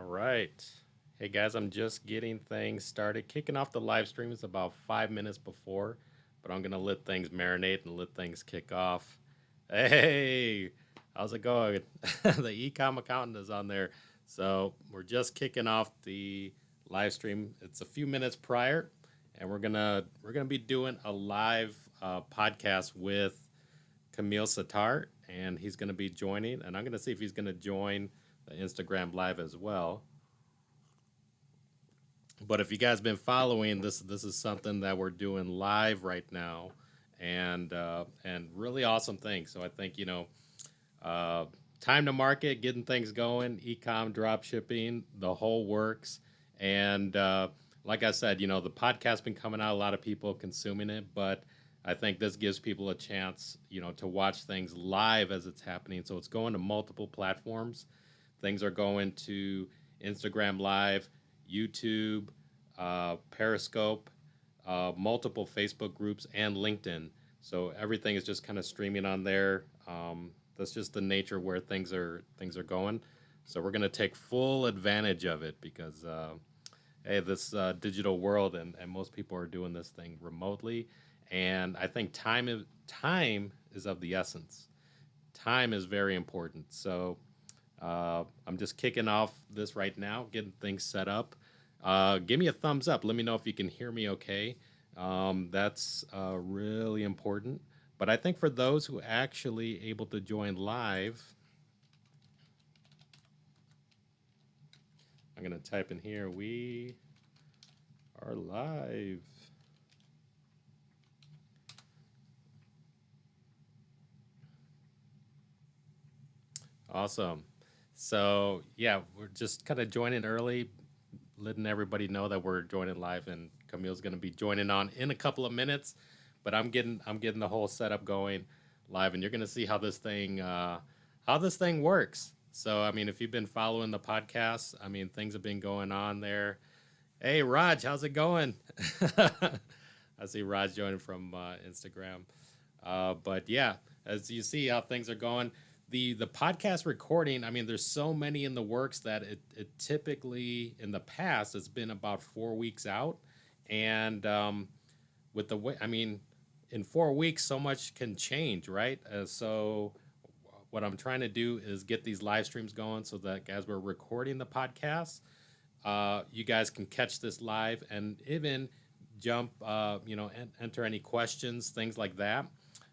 All right. Hey guys, I'm just getting things started. Kicking off the live stream is about 5 minutes before, but I'm gonna let things marinate and let things kick off. Hey, how's it going? The Ecom accountant is on there. So we're just kicking off the live stream. It's a few minutes prior, and we're gonna be doing a live podcast with Kamil Sattar, and he's gonna be joining, and I'm gonna see if he's gonna join the Instagram live as well. But if you guys been following this is something that we're doing live right now, and really awesome thing. So I think uh, time to market, getting things going, ecom, drop shipping, the whole works. And like I said, the podcast been coming out, a lot of people consuming it, but I think this gives people a chance, to watch things live as it's happening. So it's going to multiple platforms. Things are going to Instagram Live, YouTube, Periscope, multiple Facebook groups, and LinkedIn. So everything is just kind of streaming on there. That's just the nature where things are going. So we're gonna take full advantage of it because hey, this digital world and most people are doing this thing remotely, and I think time is of the essence. Time is very important. So I'm just kicking off this right now, getting things set up. Give me a thumbs up. Let me know if you can hear me okay. That's really important. But I think for those who actually able to join live, I'm going to type in here, we are live. Awesome. So, yeah, we're just kind of joining early, letting everybody know that we're joining live, and Camille's going to be joining on in a couple of minutes. But I'm getting the whole setup going live, and you're going to see how this thing works. So I mean, if you've been following the podcast, I mean, things have been going on there. Hey, Raj, how's it going? I see Raj joining from Instagram. But yeah, as you see how things are going, the podcast recording. I mean, there's so many in the works that it typically in the past it's been about 4 weeks out, and with the way I mean, in 4 weeks so much can change, right? So what I'm trying to do is get these live streams going so that as we're recording the podcast, you guys can catch this live and even jump, enter any questions, things like that.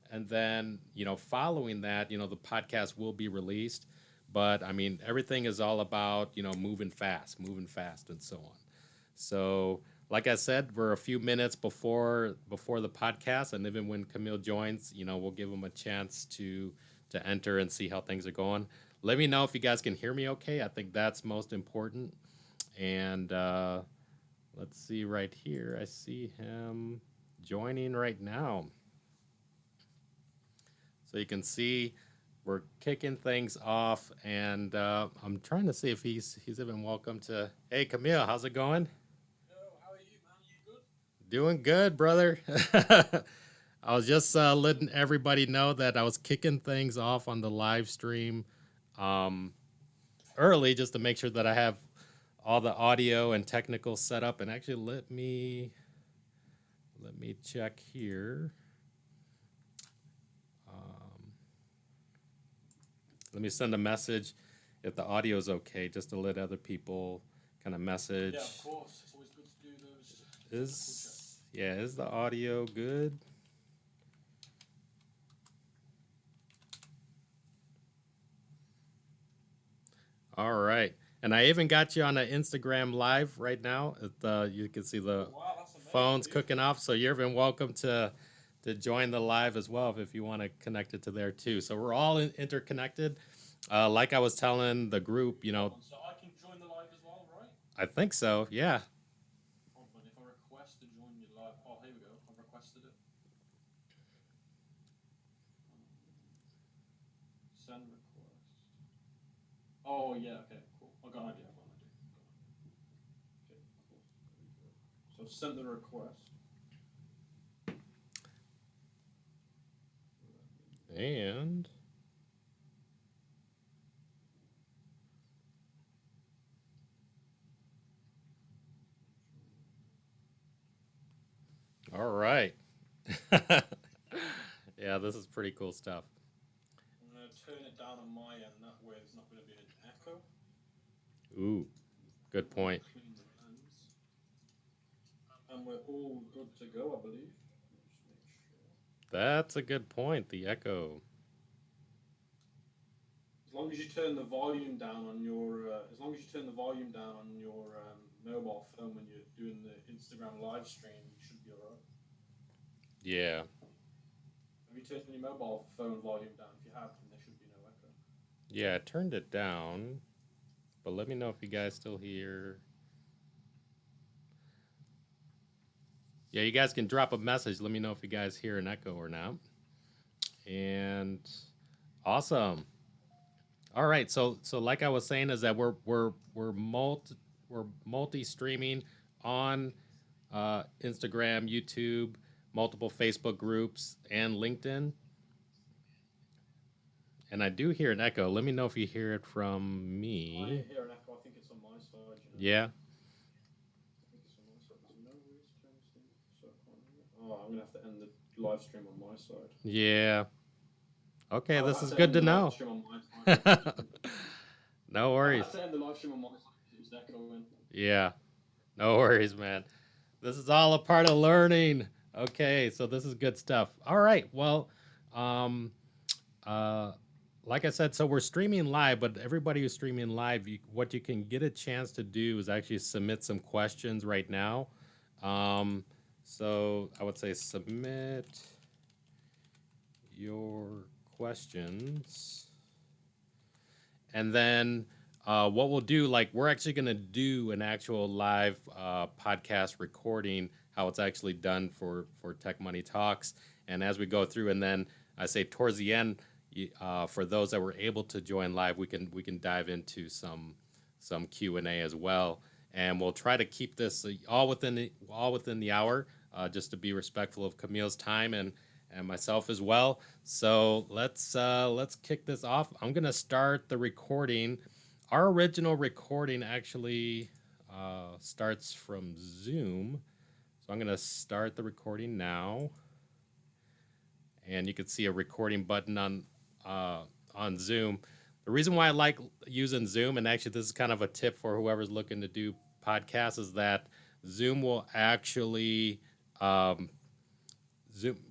And then, following that, the podcast will be released. But I mean, everything is all about, moving fast, and so on. So, like I said, we're a few minutes before the podcast, and even when Camille joins, we'll give him a chance to enter and see how things are going. Let me know if you guys can hear me okay. I think that's most important. And let's see right here. I see him joining right now. So you can see we're kicking things off, and I'm trying to see if he's even welcome to. Hey, Camille, how's it going? Doing good, brother. I was just letting everybody know that I was kicking things off on the live stream um, early just to make sure that I have all the audio and technical setup. And actually, let me check here. Um, Let me send a message if the audio is okay, just to let other people kind of message. Yeah, of course. It's always good to do those technical checks. Is the audio good? All right. And I even got you on an Instagram live right now. You can see the Oh, wow, that's amazing, phones dude. cooking off. So you're even welcome to join the live as well if you want to connect it to there too. So we're all interconnected. Like I was telling the group, Hold on, so I can join the live as well, right? I think so. Yeah. Hold on, if I request to join you live. Oh, here we go. I've requested it. Send request. Oh, yeah, okay, cool. I got an idea. Got an idea. Okay, cool. There we go. So send the request. All right. Yeah, this is pretty cool stuff. I'm going to turn it down on my end. That way there's not going to be an echo. Ooh, good I'm going point. to clean the lens. And we're all good to go, I believe. Just make sure. That's a good point. The echo. As long as you turn the volume down on your, as long as you turn the volume down on your mobile phone when you're doing the Instagram live stream, you should be alright. Yeah. Have you turned your mobile phone volume down? If you have, then there should be no echo. Yeah, I turned it down, but let me know if you guys still hear. Yeah, you guys can drop a message. Let me know if you guys hear an echo or not. And awesome. All right, so like I was saying, is that we're multi streaming on Instagram, YouTube, multiple Facebook groups, and LinkedIn. And I do hear an echo. Let me know if you hear it from me. I hear an echo. I think it's on my side. You know. Yeah. I think it's on my side. There's no way to turn this thing so I can't hear it. Oh, I'm gonna have to end the live stream on my side. Yeah. Okay, I'll this have is to good end to the live know. stream on my side. No I'll worries. have to end the live stream on my side because it was echoing. Yeah. No worries, man. This is all a part of learning. Okay, so this is good stuff. All right. Well, um, uh, like I said, so we're streaming live, but everybody who's streaming live, what you can get a chance to do is actually submit some questions right now. Um, so I would say submit your questions. And then what we'll do, like, we're actually going to do an actual live podcast recording, how it's actually done for Tech Money Talks. And as we go through, and then I say towards the end, for those that were able to join live, we can dive into some Q&A as well. And we'll try to keep this all within the hour, just to be respectful of Kamil's time and myself as well. So let's kick this off. I'm gonna start the recording. Our original recording actually starts from Zoom, so I'm gonna start the recording now. And you can see a recording button on Zoom. The reason why I like using Zoom, and actually this is kind of a tip for whoever's looking to do podcasts, is that Zoom will actually um,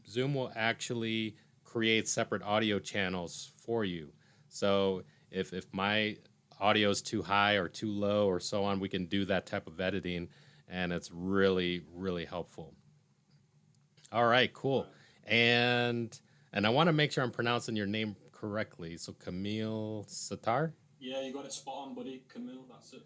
Zoom will actually create separate audio channels for you. So if my audio is too high or too low or so on, we can do that type of editing, and it's really really helpful. All right, cool. Right. And I want to make sure I'm pronouncing your name correctly. So Kamil Sattar. Yeah, you got it spot on, buddy. Kamil, that's it.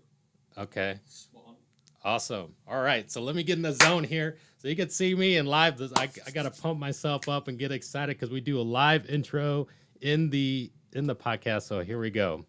Okay. Spot on. Awesome. All right. So let me get in the zone here so you can see me in live. I got to pump myself up and get excited because we do a live intro in the podcast. So here we go.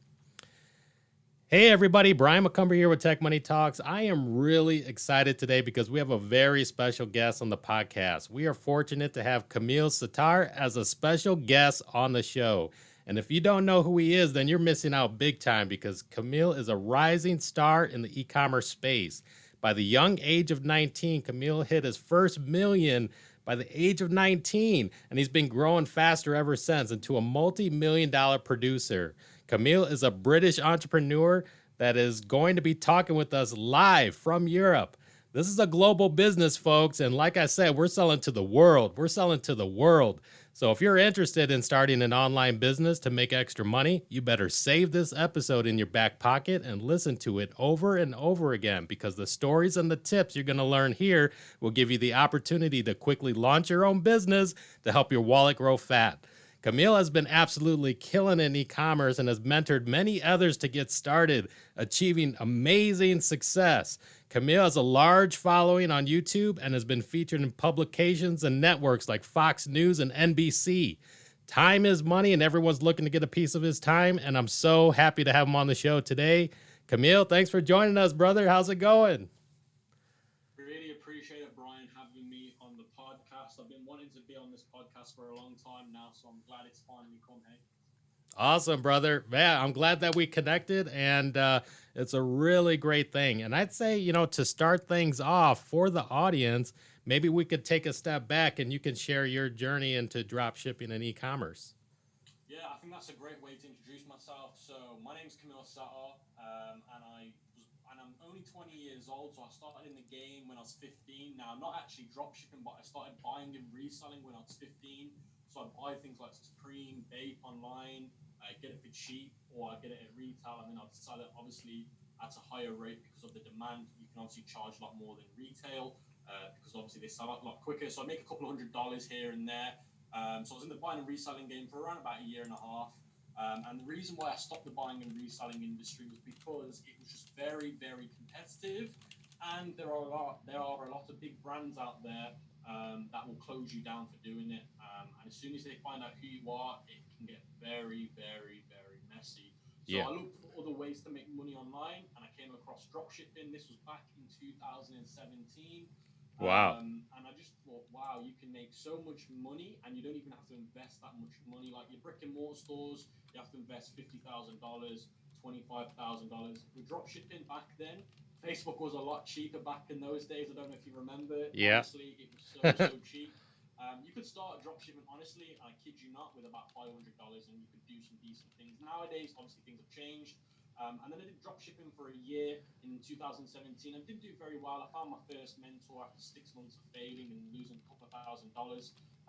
Hey everybody, Brian McCumber here with Tech Money Talks. I am really excited today because we have a very special guest on the podcast. We are fortunate to have Kamil Sattar as a special guest on the show. And if you don't know who he is, then you're missing out big time because Kamil is a rising star in the e-commerce space. By the young age of 19, Kamil hit his first million by the age of 19, and he's been growing faster ever since into a multi-million-dollar producer. Kamil is a British entrepreneur that is going to be talking with us live from Europe. This is a global business, folks, and like I said, we're selling to the world. We're selling to the world. So if you're interested in starting an online business to make extra money, you better save this episode in your back pocket and listen to it over and over again, because the stories and the tips you're going to learn here will give you the opportunity to quickly launch your own business to help your wallet grow fat. Kamil has been absolutely killing in e-commerce and has mentored many others to get started, achieving amazing success. Kamil has a large following on YouTube and has been featured in publications and networks like Fox News and NBC. Time is money, and everyone's looking to get a piece of his time, and I'm so happy to have him on the show today. Kamil, thanks for joining us, brother. How's it going? Really appreciate it, Brian, having me on the podcast. I've been wanting to be on this podcast for a long time now, so I'm glad it's finally come. Hey. Awesome, brother. Yeah, I'm glad that we connected, and it's a really great thing. And I'd say, to start things off for the audience, maybe we could take a step back and you can share your journey into drop shipping and e-commerce. Yeah, I think that's a great way to introduce myself. So my name's Kamil Sattar, and I'm only 20 years old. So I started in the game when I was 15. Now, not actually drop shipping, but I started buying and reselling when I was 15. So I buy things like Supreme, Bape online, I get it for cheap, or I get it at retail, and then I'd sell it obviously at a higher rate because of the demand. You can obviously charge a lot more than retail because obviously they sell out a lot quicker. So I make a couple of $100 here and there. So I was in the buying and reselling game for around about a year and a half. And the reason why I stopped the buying and reselling industry was because it was just very, very competitive, and there are a lot of big brands out there that will close you down for doing it. And as soon as they find out who you are, it can get very, very, very messy. So Yeah. I looked for other ways to make money online, and I came across dropshipping. This was back in 2017. Wow. And I just thought, wow, you can make so much money and you don't even have to invest that much money. Like your brick and mortar stores, you have to invest $50,000, $25,000. With drop shipping back then, Facebook was a lot cheaper back in those days. I don't know if you remember. Yeah. Honestly, it was so, so cheap. You could start drop shipping, honestly, I kid you not, with about $500 and you could do some decent things. Nowadays, obviously, things have changed. And then I did drop shipping for a year in 2017. I didn't do very well. I found my first mentor after 6 months of failing and losing a couple of $1,000.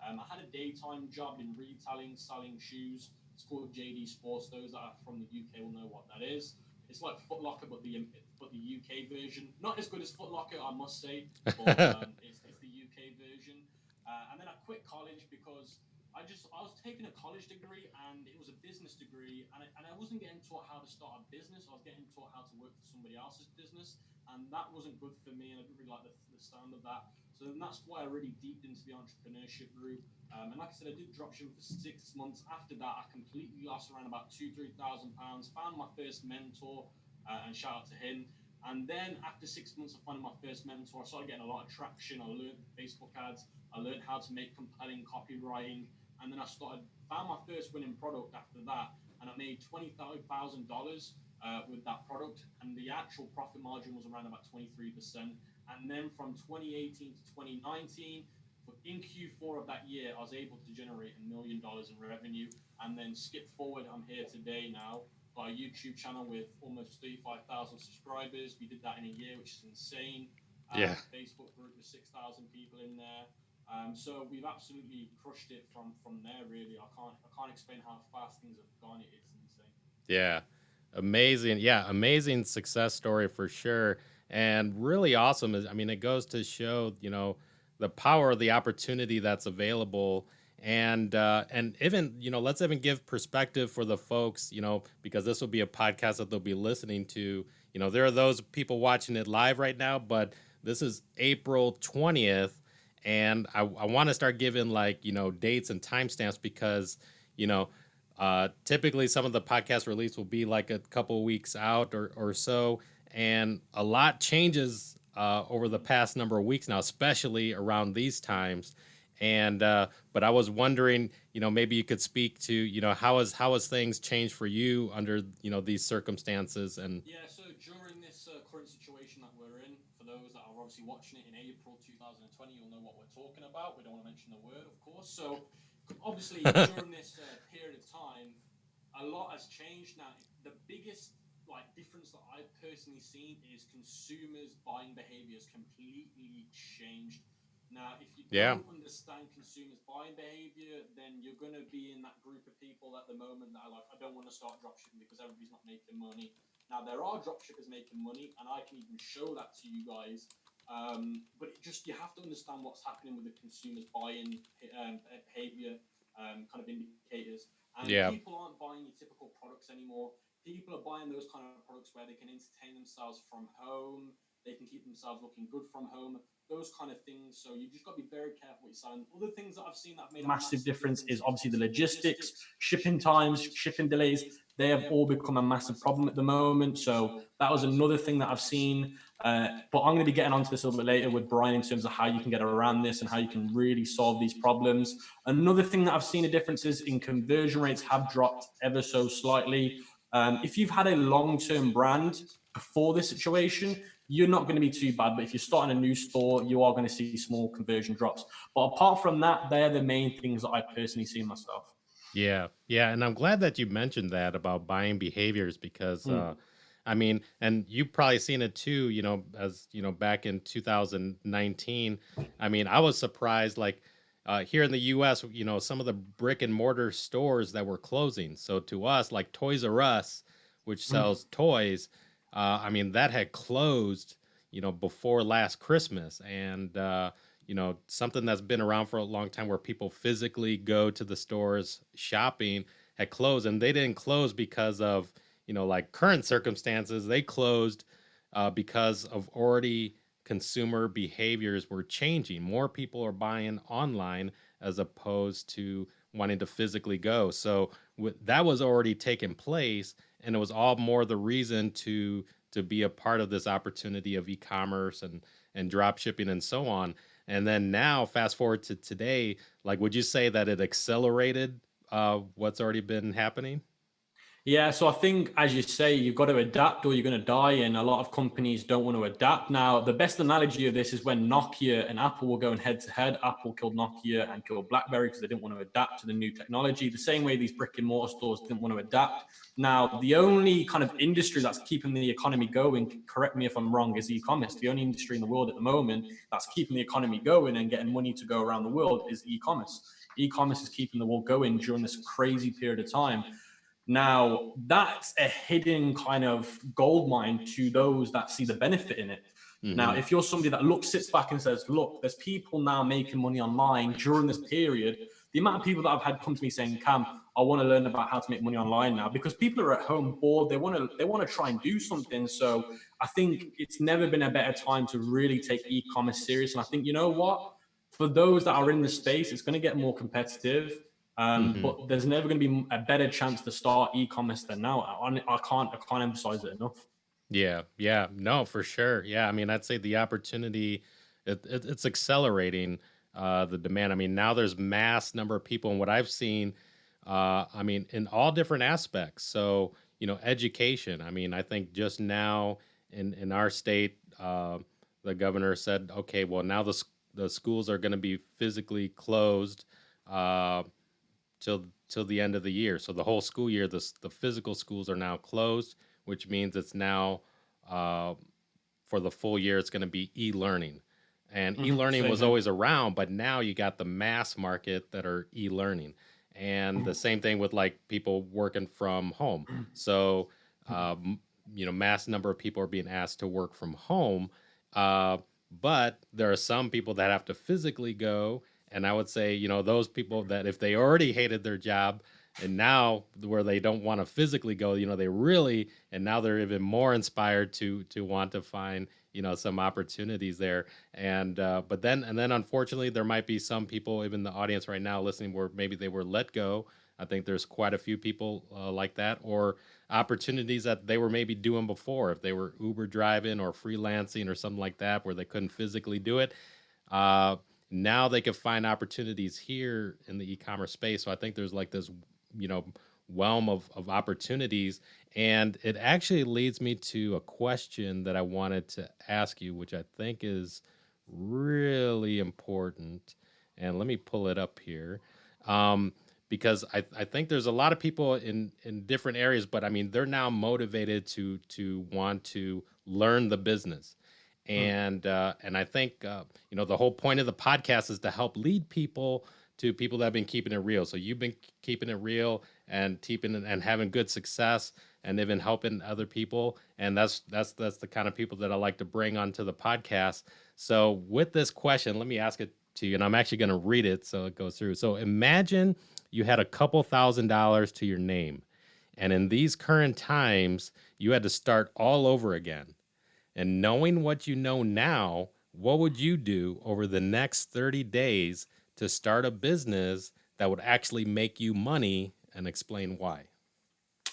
I had a daytime job in retailing, selling shoes. It's called JD Sports. Those that are from the UK will know what that is. It's like Foot Locker, but the UK version. Not as good as Foot Locker, I must say, but it's the UK version. And then I quit college because I was taking a college degree and it was a business degree, and I wasn't getting taught how to start a business. I was getting taught how to work for somebody else's business, and that wasn't good for me, and I didn't really like the sound of that. So then that's why I really deeped into the entrepreneurship route. And like I said, I did dropshipping for 6 months. After that, I completely lost around about £2,000, 3,000. Found my first mentor, and shout out to him. And then after 6 months of finding my first mentor, I started getting a lot of traction. I learned Facebook ads. I learned how to make compelling copywriting, and then found my first winning product after that, and I made $25,000 with that product, and the actual profit margin was around about 23%. And then from 2018 to 2019, in Q4 of that year, I was able to generate $1 million in revenue. And then skip forward, I'm here today now. Got a YouTube channel with almost 35,000 subscribers. We did that in a year, which is insane. Yeah. Facebook group with 6,000 people in there. So we've absolutely crushed it from there. Really, I can't explain how fast things have gone. It's insane. Yeah. Amazing. Yeah, amazing success story for sure. And really awesome is, I mean, it goes to show, the power of the opportunity that's available. And even, let's even give perspective for the folks, because this will be a podcast that they'll be listening to. There are those people watching it live right now, but this is April 20th. And I want to start giving like, dates and timestamps because, you know, typically, some of the podcast release will be like a couple of weeks out or so, and a lot changes over the past number of weeks now, especially around these times. And but I was wondering, maybe you could speak to, how has things changed for you under these circumstances and Yeah, so during this current situation that we're in, for those that are obviously watching it in April 2020, you'll know what we're talking about. We don't want to mention the word, of course. So, obviously, during this period of time, a lot has changed. Now, the biggest difference that I've personally seen is consumers' buying behavior has completely changed. Now, if you yeah, don't understand consumers' buying behavior, then you're going to be in that group of people at the moment that are like, I don't want to start dropshipping because everybody's not making money. Now, there are dropshippers making money, and I can even show that to you guys. But you have to understand what's happening with the consumers' buying behavior kind of indicators. And yeah, people aren't buying your typical products anymore. People are buying those kind of products where they can entertain themselves from home, they can keep themselves looking good from home, those kind of things. So you just got to be very careful what you're selling. Other things that I've seen that have made a massive difference is obviously the logistics, shipping times, shipping delays. They have all become a massive problem at the moment. So that was another thing that I've seen. But I'm going to be getting onto this a little bit later with Brian in terms of how you can get around this and how you can really solve these problems. Another thing that I've seen a difference is in conversion rates have dropped ever so slightly. If you've had a long-term brand before this situation, you're not going to be too bad. But if you're starting a new store, you are going to see small conversion drops. But apart from that, they're the main things that I personally see myself. Yeah, yeah, and I'm glad that you mentioned that about buying behaviors because Mm. I mean, and you've probably seen it too, as back in 2019. I mean, I was surprised like here in the US, some of the brick and mortar stores that were closing. So to us, like Toys R Us, which Mm. sells toys, I mean, that had closed, before last Christmas. And something that's been around for a long time where people physically go to the stores shopping had closed, and they didn't close because of like current circumstances. They closed because of already consumer behaviors were changing. More people are buying online as opposed to wanting to physically go. So that was already taking place, and it was all more the reason to be a part of this opportunity of e-commerce and drop shipping and so on. And then now, fast forward to today, like, would you say that it accelerated what's already been happening? Yeah, so I think, as you say, you've got to adapt or you're going to die, and a lot of companies don't want to adapt. Now, the best analogy of this is when Nokia and Apple were going head to head. Apple killed Nokia and killed BlackBerry because they didn't want to adapt to the new technology. The same way these brick and mortar stores didn't want to adapt. Now, the only kind of industry that's keeping the economy going, correct me if I'm wrong, is e-commerce. The only industry in the world at the moment that's keeping the economy going and getting money to go around the world is e-commerce. E-commerce is keeping the world going during this crazy period of time. Now, that's a hidden kind of gold mine to those that see the benefit in it. Now, Mm-hmm. if you're somebody that sits back and says, look, there's people now making money online during this period, the amount of people that I've had come to me saying, Cam, I want to learn about how to make money online now, because people are at home bored. They want to try and do something. So I think it's never been a better time to really take e-commerce serious. And I think, you know what? For those that are in the space, it's going to get more competitive. Mm-hmm. But there's never going to be a better chance to start e-commerce than now. I can't emphasize it enough. Yeah, yeah, no, for sure. Yeah, I mean, I'd say the opportunity, it's accelerating the demand. I mean, now there's mass number of people, and what I've seen, I mean, in all different aspects. So, education. I mean, I think just now in our state, the governor said, okay, well, now the schools are going to be physically closed uh, till the end of the year. So the whole school year, the physical schools are now closed, which means it's now uh, for the full year, it's going to be e-learning. And e-learning Same was here. always around, but now you got the mass market that are e-learning. And the same thing with like people working from home. So, um, mass number of people are being asked to work from home. Uh, but there are some people that have to physically go. And I would say, those people that if they already hated their job and now where they don't want to physically go, they really, and now they're even more inspired to want to find some opportunities there. And but then unfortunately there might be some people even the audience right now listening where maybe they were let go. I think there's quite a few people like that, or opportunities that they were maybe doing before, if they were Uber driving or freelancing or something like that where they couldn't physically do it. uh, Now they can find opportunities here in the e-commerce space. So I think there's like this, you know, realm of opportunities. And it actually leads me to a question that I wanted to ask you, which I think is really important. And let me pull it up here. Um, because I think there's a lot of people in different areas, but I mean they're now motivated to want to learn the business, and I think the whole point of the podcast is to help lead people to people that have been keeping it real. So you've been keeping it real and keeping it and having good success, and even helping other people, and that's the kind of people that I like to bring onto the podcast. So with this question, let me ask it to you, and I'm actually going to read it so it goes through. So imagine you had a couple $1,000s to your name, and in these current times, you had to start all over again. And knowing what you know now, what would you do over the next 30 days to start a business that would actually make you money, and explain why?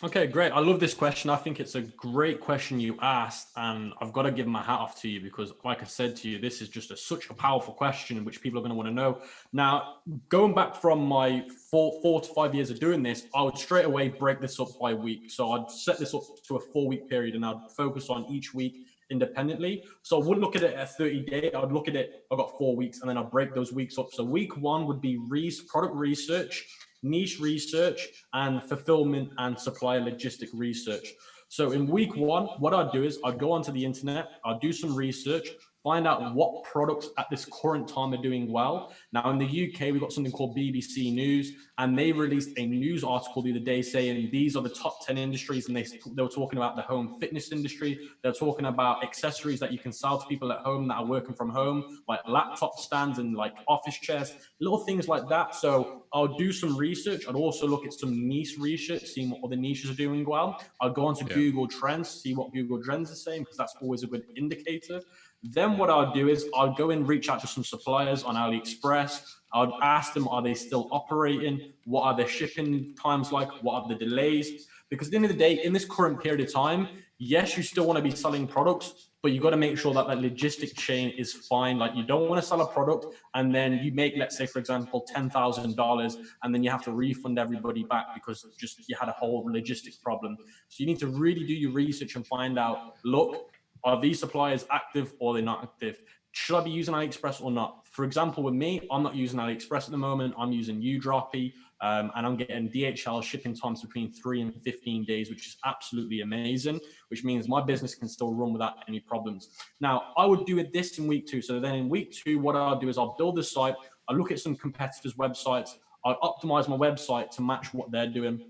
Okay, great. I love this question. I think it's a great question you asked, and I've got to give my hat off to you because, like I said to you, this is just such a powerful question which people are going to want to know. Now, going back from my 4 to 5 years of doing this, I would straight away break this up by week. So I'd set this up to a 4 week period, and I'd focus on each week independently. So I wouldn't look at it at 30 day. I'd look at it, I've got 4 weeks, and then I'll break those weeks up. So week one would be product research, niche research, and fulfillment and supplier logistic research. So in week one, what I'd do is I'd go onto the internet, I'd do some research, find out what products at this current time are doing well. Now in the UK, we've got something called BBC News, and they released a news article the other day saying these are the top 10 industries, and they were talking about the home fitness industry. They're talking about accessories that you can sell to people at home that are working from home, like laptop stands and like office chairs, little things like that. So I'll do some research. I'd also look at some niche research, seeing what other niches are doing well. I'll go onto Google Trends, see what Google Trends are saying, because that's always a good indicator. Then what I'll do is I'll go and reach out to some suppliers on AliExpress. I'd ask them, are they still operating? What are their shipping times like? What are the delays? Because at the end of the day, in this current period of time, yes, you still want to be selling products, but you got to make sure that that logistic chain is fine. Like you don't want to sell a product and then you make, let's say, for example, $10,000, and then you have to refund everybody back because just you had a whole logistic problem. So you need to really do your research and find out, look, are these suppliers active or they're not active? Should I be using AliExpress or not? For example, with me, I'm not using AliExpress at the moment. I'm using Udroppy, and I'm getting DHL shipping times between 3 and 15 days, which is absolutely amazing, which means my business can still run without any problems. Now, I would do it this in week 2. So then in week 2, what I'll do is I'll build a site. I'll look at some competitors' websites. I'll optimize my website to match what they're doing.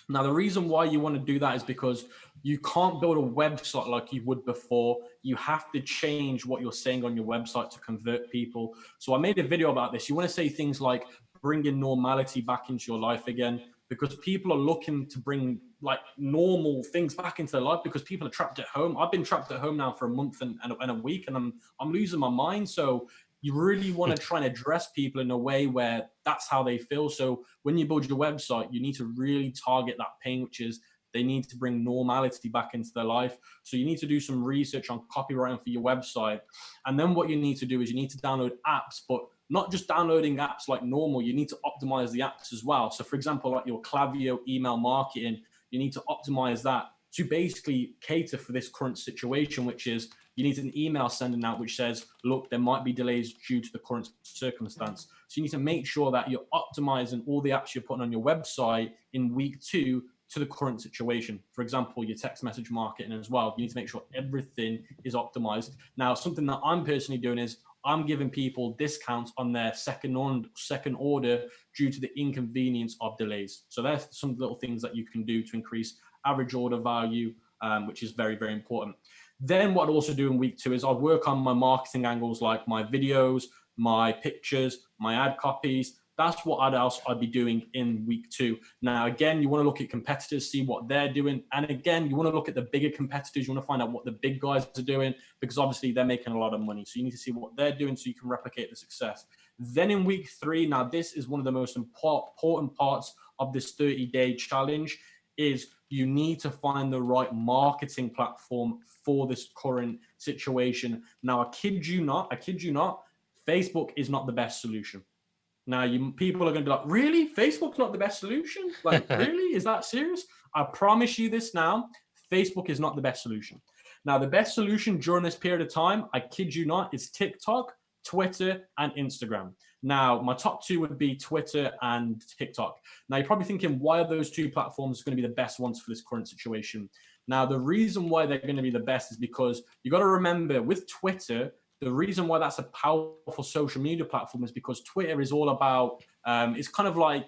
Now, the reason why you want to do that is because you can't build a website like you would before. You have to change what you're saying on your website to convert people. So I made a video about this. You want to say things like bringing normality back into your life again, because people are looking to bring like normal things back into their life because people are trapped at home. I've been trapped at home now for a month and a week, and I'm losing my mind. So you really want to try and address people in a way where that's how they feel. So when you build your website, you need to really target that pain, which is they need to bring normality back into their life. So you need to do some research on copywriting for your website. And then what you need to do is you need to download apps, but not just downloading apps like normal. You need to optimize the apps as well. So for example, like your Klaviyo email marketing, you need to optimize that to basically cater for this current situation, which is you need an email sending out which says, look, there might be delays due to the current circumstance. So you need to make sure that you're optimizing all the apps you're putting on your website in week 2 to the current situation. For example, your text message marketing as well. You need to make sure everything is optimized. Now, something that I'm personally doing is I'm giving people discounts on their second order due to the inconvenience of delays. So there's some little things that you can do to increase average order value, which is very, very important. Then what I'd also do in week 2 is I'll work on my marketing angles, like my videos, my pictures, my ad copies. That's what I'd be doing in week 2. Now, again, you want to look at competitors, see what they're doing. And again, you want to look at the bigger competitors. You want to find out what the big guys are doing, because obviously they're making a lot of money. So you need to see what they're doing so you can replicate the success. Then in week 3, now this is one of the most important parts of this 30-day challenge, is you need to find the right marketing platform for this current situation. Now, I kid you not, Facebook is not the best solution. Now, people are going to be like, really? Facebook's not the best solution? Like, really? Is that serious? I promise you this now, Facebook is not the best solution. Now, the best solution during this period of time, I kid you not, is TikTok, Twitter, and Instagram. Now, my top 2 would be Twitter and TikTok. Now, you're probably thinking, why are those 2 platforms going to be the best ones for this current situation? Now, the reason why they're going to be the best is because you got to remember with Twitter, the reason why that's a powerful social media platform is because Twitter is all about, it's kind of like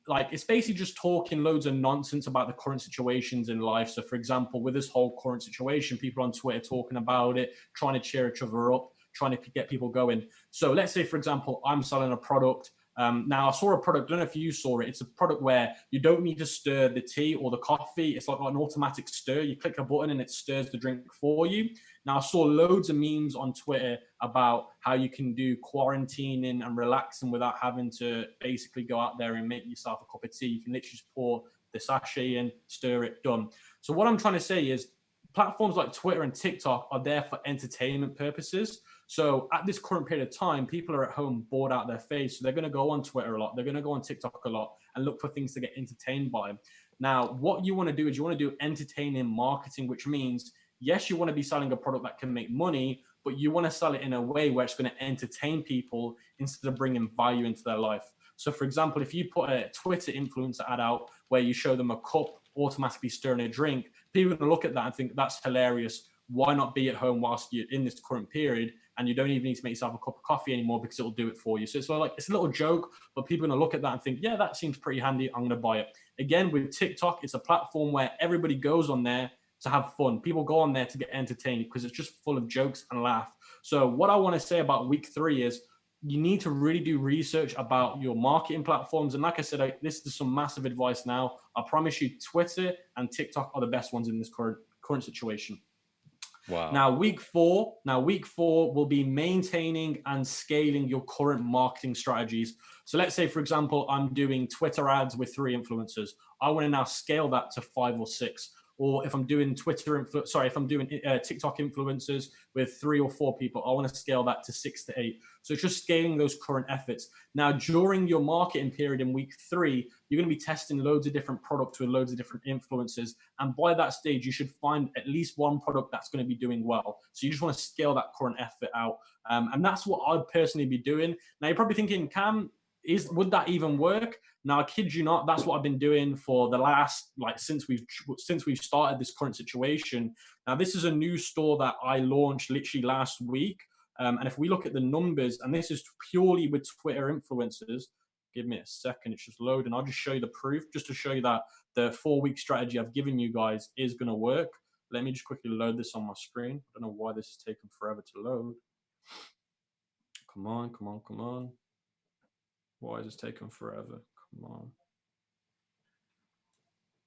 it's basically just talking loads of nonsense about the current situations in life. So for example, with this whole current situation, people on Twitter talking about it, trying to cheer each other up, trying to get people going. So let's say, for example, I'm selling a product. Now, I saw a product, I don't know if you saw it. It's a product where you don't need to stir the tea or the coffee. It's like an automatic stir. You click a button and it stirs the drink for you. Now, I saw loads of memes on Twitter about how you can do quarantining and relaxing without having to basically go out there and make yourself a cup of tea. You can literally just pour the sachet in, stir it, done. So what I'm trying to say is platforms like Twitter and TikTok are there for entertainment purposes. So at this current period of time, people are at home bored out their face. So they're going to go on Twitter a lot. They're going to go on TikTok a lot and look for things to get entertained by. Now, what you want to do is you want to do entertaining marketing, which means, yes, you want to be selling a product that can make money, but you want to sell it in a way where it's going to entertain people instead of bringing value into their life. So, for example, if you put a Twitter influencer ad out where you show them a cup automatically stirring a drink, people are going to look at that and think that's hilarious. Why not be at home whilst you're in this current period and you don't even need to make yourself a cup of coffee anymore because it'll do it for you? So it's like, it's a little joke, but people are going to look at that and think, yeah, that seems pretty handy. I'm going to buy it. Again, with TikTok, it's a platform where everybody goes on there to have fun. People go on there to get entertained because it's just full of jokes and laugh. So what I want to say about week 3 is you need to really do research about your marketing platforms. And like I said, this is some massive advice now. I promise you, Twitter and TikTok are the best ones in this current situation. Wow. Now, week four will be maintaining and scaling your current marketing strategies. So let's say, for example, I'm doing Twitter ads with 3 influencers. I want to now scale that to 5 or 6. Or if I'm doing if I'm doing TikTok influencers with 3 or 4 people, I want to scale that to 6 to 8. So it's just scaling those current efforts. Now, during your marketing period in week 3, you're going to be testing loads of different products with loads of different influencers. And by that stage, you should find at least one product that's going to be doing well. So you just want to scale that current effort out. And that's what I'd personally be doing. Now, you're probably thinking, Cam, would that even work? Now, I kid you not, that's what I've been doing for the last, since we've started this current situation. Now, this is a new store that I launched literally last week. And if we look at the numbers, and this is purely with Twitter influencers, give me a second, it's just loading. I'll just show you the proof, just to show you that the 4-week strategy I've given you guys is going to work. Let me just quickly load this on my screen. I don't know why this is taking forever to load. Come on. Why is this taking forever? Come on.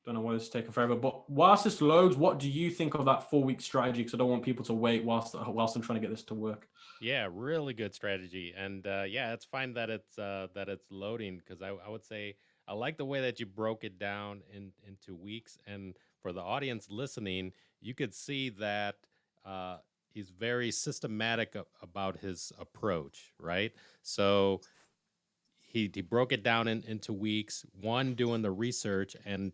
Don't know why this is taking forever. But whilst this loads, what do you think of that 4-week strategy? Because I don't want people to wait whilst I'm trying to get this to work. Yeah, really good strategy. And it's fine that it's loading, because I would say I like the way that you broke it down into weeks. And for the audience listening, you could see that he's very systematic about his approach, right? So he broke it down into weeks. One, doing the research and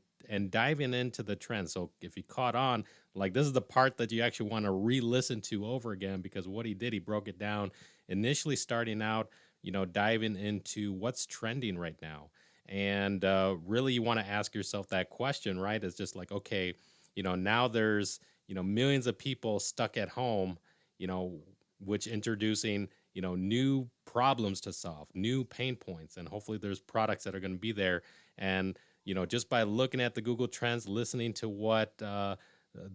diving into the trends. So if you caught on, this is the part that you actually want to re-listen to over again, because what he did, he broke it down initially, starting out, diving into what's trending right now. And really, you want to ask yourself that question, right? It's just like, okay, now there's, millions of people stuck at home, which introducing new problems to solve, new pain points, and hopefully there's products that are going to be there. And just by looking at the Google Trends, listening to what the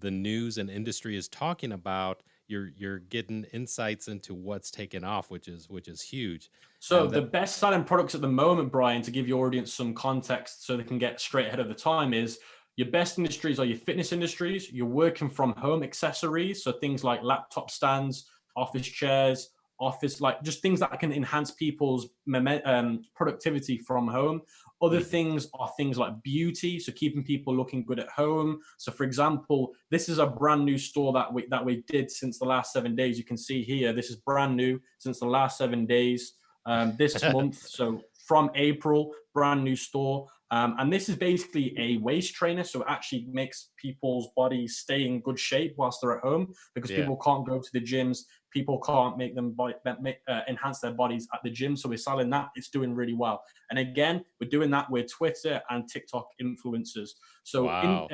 news and industry is talking about, you're getting insights into what's taken off, which is huge. So the best selling products at the moment, Brian, to give your audience some context so they can get straight ahead of the time, is your best industries are your fitness industries, your working from home accessories, so things like laptop stands, office chairs, just things that can enhance people's productivity from home. Other things are things like beauty, so keeping people looking good at home. So for example, this is a brand new store that we did since the last 7 days. You can see here, this is brand new since the last 7 days. This month, so from April, brand new store. And this is basically a waist trainer, so it actually makes people's bodies stay in good shape whilst they're at home, because people can't go to the gyms, people can't make them enhance their bodies at the gym. So we're selling that. It's doing really well. And again, we're doing that with Twitter and TikTok influencers. So wow.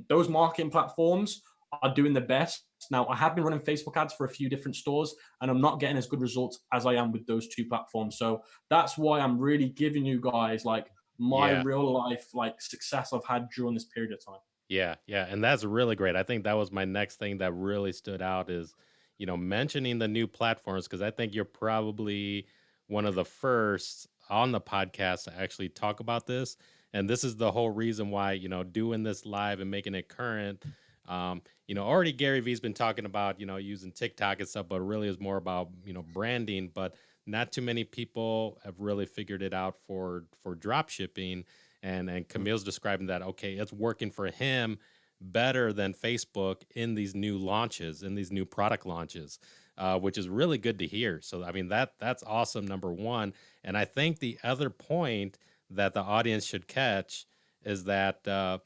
Those marketing platforms are doing the best. Now, I have been running Facebook ads for a few different stores, and I'm not getting as good results as I am with those 2 platforms. So that's why I'm really giving you guys my real life success I've had during this period of time. Yeah, and that's really great. I think that was my next thing that really stood out is, mentioning the new platforms, because I think you're probably one of the first on the podcast to actually talk about this. And this is the whole reason why, doing this live and making it current Already Gary Vee's been talking about, using TikTok and stuff, but really is more about, branding, but not too many people have really figured it out for drop shipping. And Camille's describing that, okay, it's working for him better than Facebook in these new launches, in these new product launches, which is really good to hear. So, I mean, that's awesome, number one. And I think the other point that the audience should catch is that, the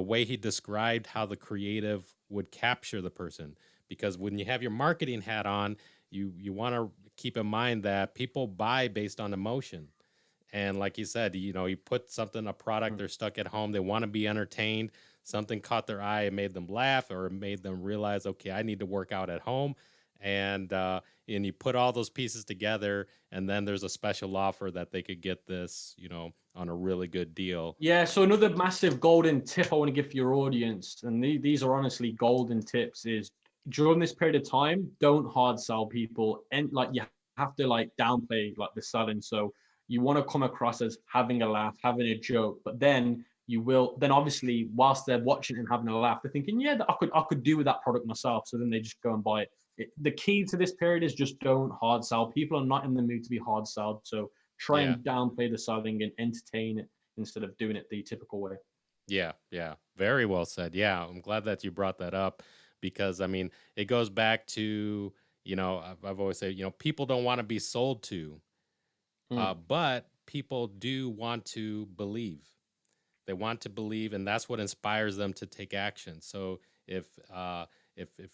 way he described how the creative would capture the person. Because when you have your marketing hat on, you want to keep in mind that people buy based on emotion. And like you said, you put something, a product, they're stuck at home, they want to be entertained. Something caught their eye and made them laugh or made them realize, okay, I need to work out at home. And you put all those pieces together, and then there's a special offer that they could get this, on a really good deal. Yeah. So another massive golden tip I want to give for your audience, and these are honestly golden tips, is during this period of time, don't hard sell people, and like you have to like downplay like the selling. So you want to come across as having a laugh, having a joke, but then then obviously whilst they're watching and having a laugh, they're thinking, yeah, I could do with that product myself. So then they just go and buy it. The key to this period is just don't hard sell. People are not in the mood to be hard sold. So try and downplay the selling and entertain it instead of doing it the typical way. Yeah, yeah. Very well said. Yeah, I'm glad that you brought that up because, I mean, it goes back to, I've always said, people don't want to be sold to, but people do want to believe. They want to believe, and that's what inspires them to take action. So if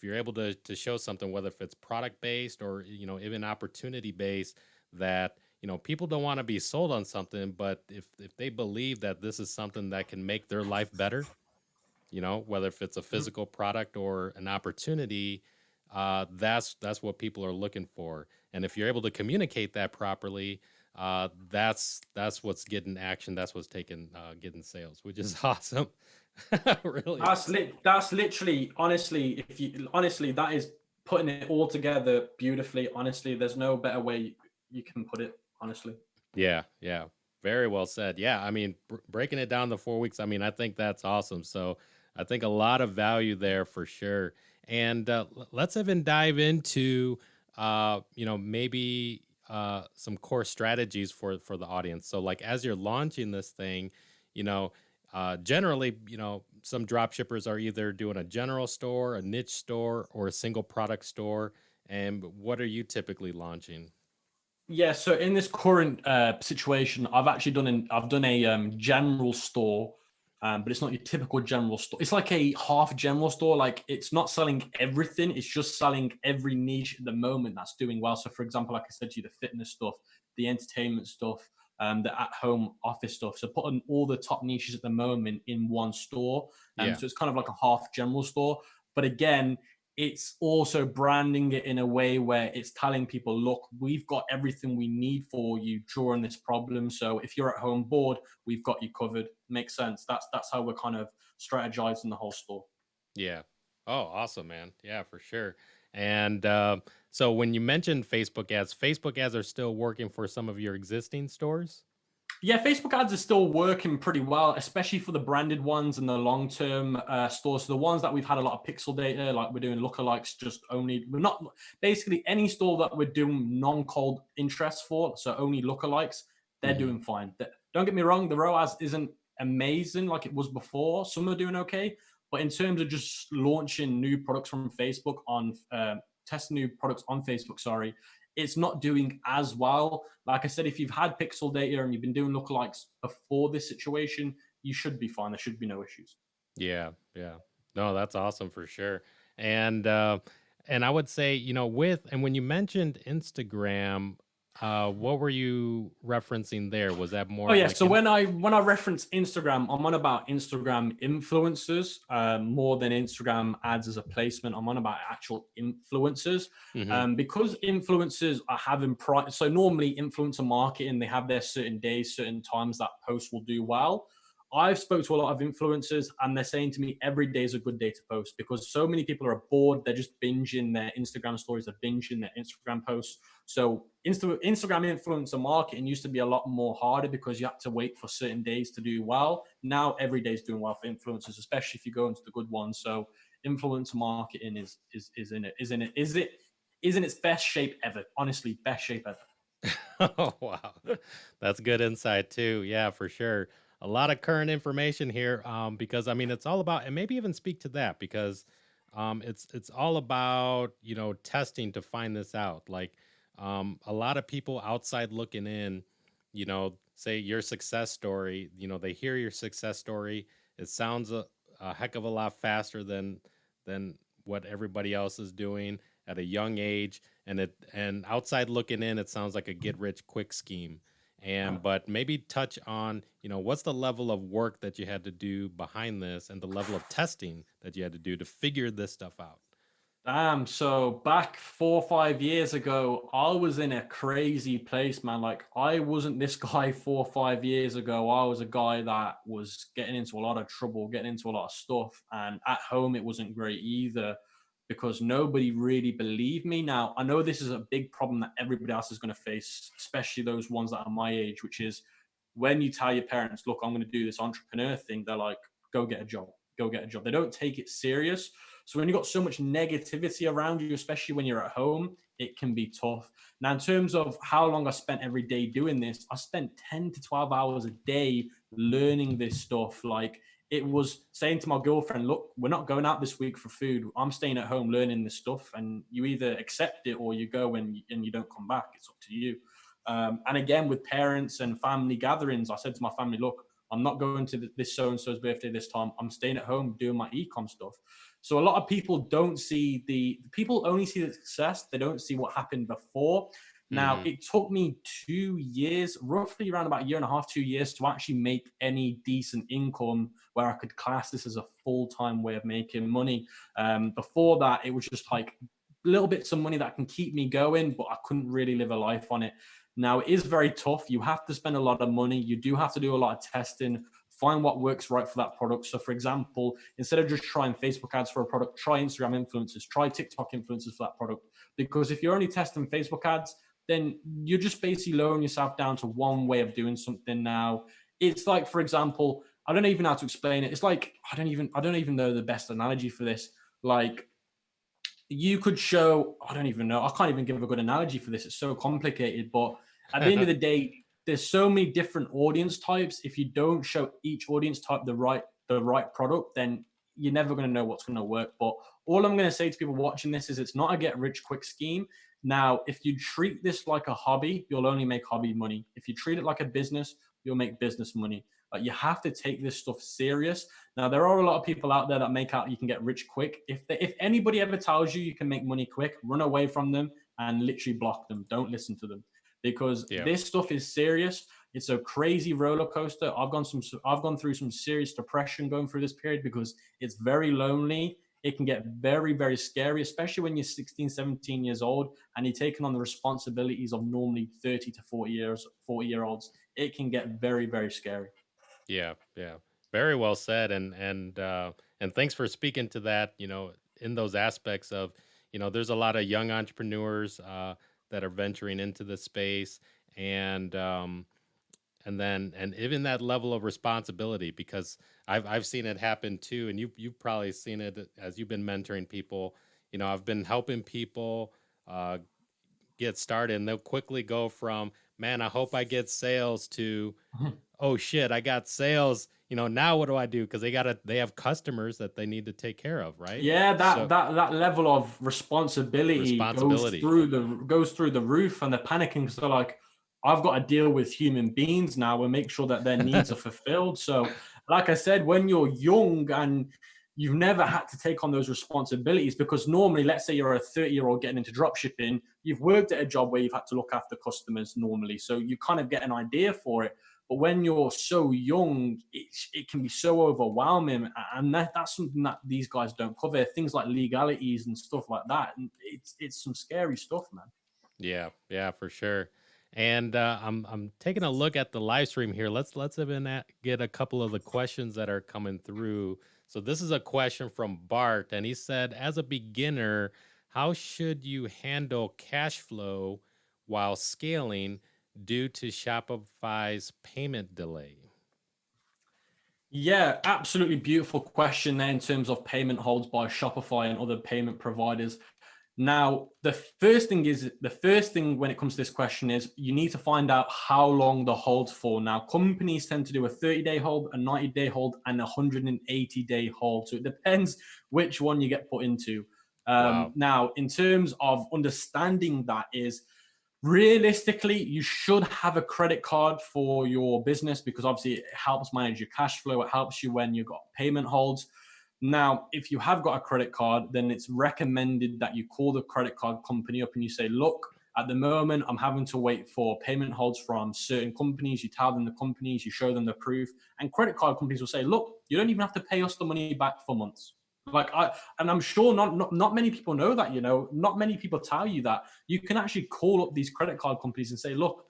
you're able to show something, whether if it's product based or even opportunity based, that people don't want to be sold on something, but if they believe that this is something that can make their life better, whether if it's a physical product or an opportunity, that's what people are looking for. And if you're able to communicate that properly, that's what's getting action. That's what's getting sales, which is awesome. Really, that's literally, honestly, that is putting it all together beautifully. Honestly, there's no better way you can put it. Honestly. Yeah, yeah, very well said. Yeah, I mean, breaking it down to 4 weeks. I mean, I think that's awesome. So I think a lot of value there for sure. And let's even dive into, maybe some core strategies for the audience. So like as you're launching this thing, generally, some drop shippers are either doing a general store, a niche store, or a single product store. And what are you typically launching? Yeah, so in this current situation, I've done a general store, but it's not your typical general store. It's like a half general store. Like it's not selling everything; it's just selling every niche at the moment that's doing well. So, for example, like I said to you, the fitness stuff, the entertainment stuff, the at-home office stuff. So, putting all the top niches at the moment in one store. So it's kind of like a half general store. But again, it's also branding it in a way where it's telling people, look, we've got everything we need for you during this problem. So if you're at home bored, we've got you covered. Makes sense. That's how we're kind of strategizing the whole store. Yeah. Oh, awesome, man. Yeah, for sure. And so when you mentioned Facebook ads are still working for some of your existing stores? Yeah, Facebook ads are still working pretty well, especially for the branded ones and the long-term stores. So the ones that we've had a lot of pixel data, like we're doing lookalikes, we're not basically any store that we're doing non-cold interest for, so only lookalikes, they're doing fine. Don't get me wrong, the ROAS isn't amazing like it was before. Some are doing okay, but in terms of just launching new products from Facebook testing new products on Facebook, sorry, it's not doing as well. Like I said, if you've had pixel data and you've been doing lookalikes before this situation, you should be fine. There should be no issues. Yeah, yeah. No, that's awesome for sure. And I would say, when you mentioned Instagram, what were you referencing there? Was that more Oh yeah. like So when I reference Instagram, I'm on about Instagram influencers more than Instagram ads as a placement. I'm on about actual influencers because influencers are having so normally influencer marketing, they have their certain days, certain times that posts will do well. I've spoke to a lot of influencers and they're saying to me every day is a good day to post because so many people are bored. They're just binging their Instagram stories, they're binging their Instagram posts. So Instagram influencer marketing used to be a lot more harder because you had to wait for certain days to do well. Now every day is doing well for influencers, especially if you go into the good ones. So influencer marketing is in its best shape ever. Honestly, best shape ever. Oh, wow. That's good insight too. Yeah, for sure. A lot of current information here, because I mean it's all about, and maybe even speak to that because it's all about, testing to find this out. Like a lot of people outside looking in, say your success story, they hear your success story. It sounds a heck of a lot faster than what everybody else is doing at a young age, and outside looking in, it sounds like a get rich quick scheme. And but maybe touch on, what's the level of work that you had to do behind this and the level of testing that you had to do to figure this stuff out. Damn. So back 4 or 5 years ago, I was in a crazy place, man. Like I wasn't this guy 4 or 5 years ago. I was a guy that was getting into a lot of trouble, getting into a lot of stuff. And at home, it wasn't great either because nobody really believed me. Now, I know this is a big problem that everybody else is going to face, especially those ones that are my age, which is when you tell your parents, look, I'm going to do this entrepreneur thing, they're like, go get a job, go get a job. They don't take it serious. So when you've got so much negativity around you, especially when you're at home, it can be tough. Now, in terms of how long I spent every day doing this, I spent 10 to 12 hours a day learning this stuff. Like it was saying to my girlfriend, look, we're not going out this week for food. I'm staying at home learning this stuff. And you either accept it or you go and you don't come back. It's up to you. And again, with parents and family gatherings, I said to my family, look, I'm not going to this so-and-so's birthday this time. I'm staying at home doing my ecom stuff. So a lot of people don't see people only see the success. They don't see what happened before. Now, Mm-hmm. it took me 2 years, roughly around about a year and a half, 2 years to actually make any decent income where I could class this as a full-time way of making money. Before that, it was just like little bits of money that can keep me going, but I couldn't really live a life on it. Now, it is very tough. You have to spend a lot of money. You do have to do a lot of testing, find what works right for that product. So, for example, instead of just trying Facebook ads for a product, try Instagram influencers, try TikTok influencers for that product. Because if you're only testing Facebook ads, then you're just basically lowering yourself down to one way of doing something now. It's like, for example, I don't even know how to explain it. It's like, I don't even know the best analogy for this. Like, you could show, I don't even know, I can't even give a good analogy for this, it's so complicated, but at the end of the day, there's so many different audience types. If you don't show each audience type the right product, then you're never going to know what's going to work. But all I'm going to say to people watching this is it's not a get rich quick scheme. Now, if you treat this like a hobby, you'll only make hobby money. If you treat it like a business, you'll make business money. You have to take this stuff serious. Now, there are a lot of people out there that make out you can get rich quick. If anybody ever tells you you can make money quick, run away from them and literally block them. Don't listen to them because Yeah. this stuff is serious. It's a crazy roller coaster. I've gone through some serious depression going through this period because it's very lonely. It can get very, very scary, especially when you're 16, 17 years old and you're taking on the responsibilities of normally 30 to 40-year-olds. It can get very, very scary. Yeah, yeah. Very well said, and thanks for speaking to that, in those aspects of, there's a lot of young entrepreneurs that are venturing into the space, and even that level of responsibility, because I've seen it happen too, and you've probably seen it as you've been mentoring people. I've been helping people uh get started, and they'll quickly go from, man, I hope I get sales, to, oh shit, I got sales. Now what do I do? Because they have customers that they need to take care of, right? Yeah, that So that that level of responsibility responsibility. goes through the roof, and they're panicking because they're like, I've got to deal with human beings now and make sure that their needs are fulfilled. So, like I said, when you're young and you've never had to take on those responsibilities, because normally, let's say you're a 30-year-old getting into drop shipping, you've worked at a job where you've had to look after customers normally, so you kind of get an idea for it. But when you're so young, it can be so overwhelming, and that's something that these guys don't cover. Things like legalities and stuff like that, and it's some scary stuff, man. Yeah, yeah, for sure. And I'm taking a look at the live stream here. Let's even get a couple of the questions that are coming through. So this is a question from Bart, and he said, as a beginner, how should you handle cash flow while scaling due to Shopify's payment delay? Yeah, absolutely beautiful question there in terms of payment holds by Shopify and other payment providers. Now, the first thing when it comes to this question is you need to find out how long the hold's for. Now, companies tend to do a 30-day hold, a 90-day hold, and a 180-day hold. So it depends which one you get put into. Wow. Now, in terms of understanding that is realistically, you should have a credit card for your business because obviously it helps manage your cash flow. It helps you when you've got payment holds. Now, if you have got a credit card, then it's recommended that you call the credit card company up and you say, look, at the moment, I'm having to wait for payment holds from certain companies. You tell them the companies, you show them the proof, and credit card companies will say, look, you don't even have to pay us the money back for months. And I'm sure not many people know that, not many people tell you that you can actually call up these credit card companies and say, look,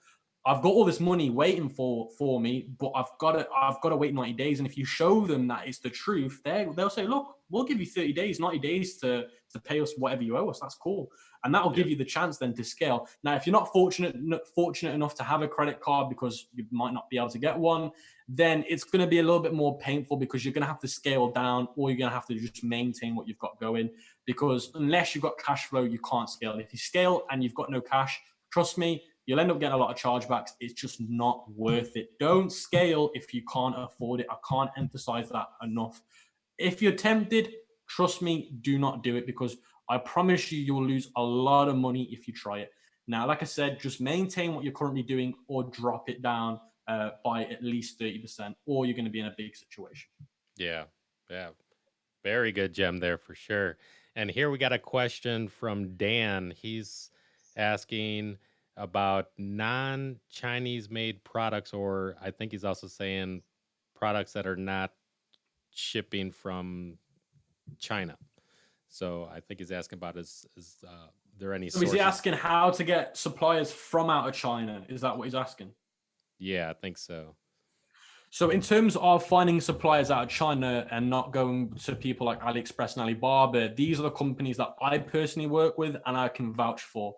I've got all this money waiting for me, but I've got to wait 90 days. And if you show them that it's the truth, they'll say, look, we'll give you 30 days, 90 days to pay us whatever you owe us. That's cool. And that'll Yeah. give you the chance then to scale. Now, if you're not fortunate enough to have a credit card because you might not be able to get one, then it's going to be a little bit more painful because you're going to have to scale down or you're going to have to just maintain what you've got going. Because unless you've got cash flow, you can't scale. If you scale and you've got no cash, trust me, you'll end up getting a lot of chargebacks. It's just not worth it. Don't scale if you can't afford it. I can't emphasize that enough. If you're tempted, trust me, do not do it because I promise you, you'll lose a lot of money if you try it. Now, like I said, just maintain what you're currently doing or drop it down by at least 30%, or you're going to be in a big situation. Yeah. Yeah. Very good gem there for sure. And here we got a question from Dan. He's asking about non-Chinese made products, or I think he's also saying products that are not shipping from China. So I think he's asking about is there any So is he sources? asking how to get suppliers from out of China? Is that what he's asking? Yeah, I think so. So in terms of finding suppliers out of China and not going to people like AliExpress and Alibaba, these are the companies that I personally work with and I can vouch for.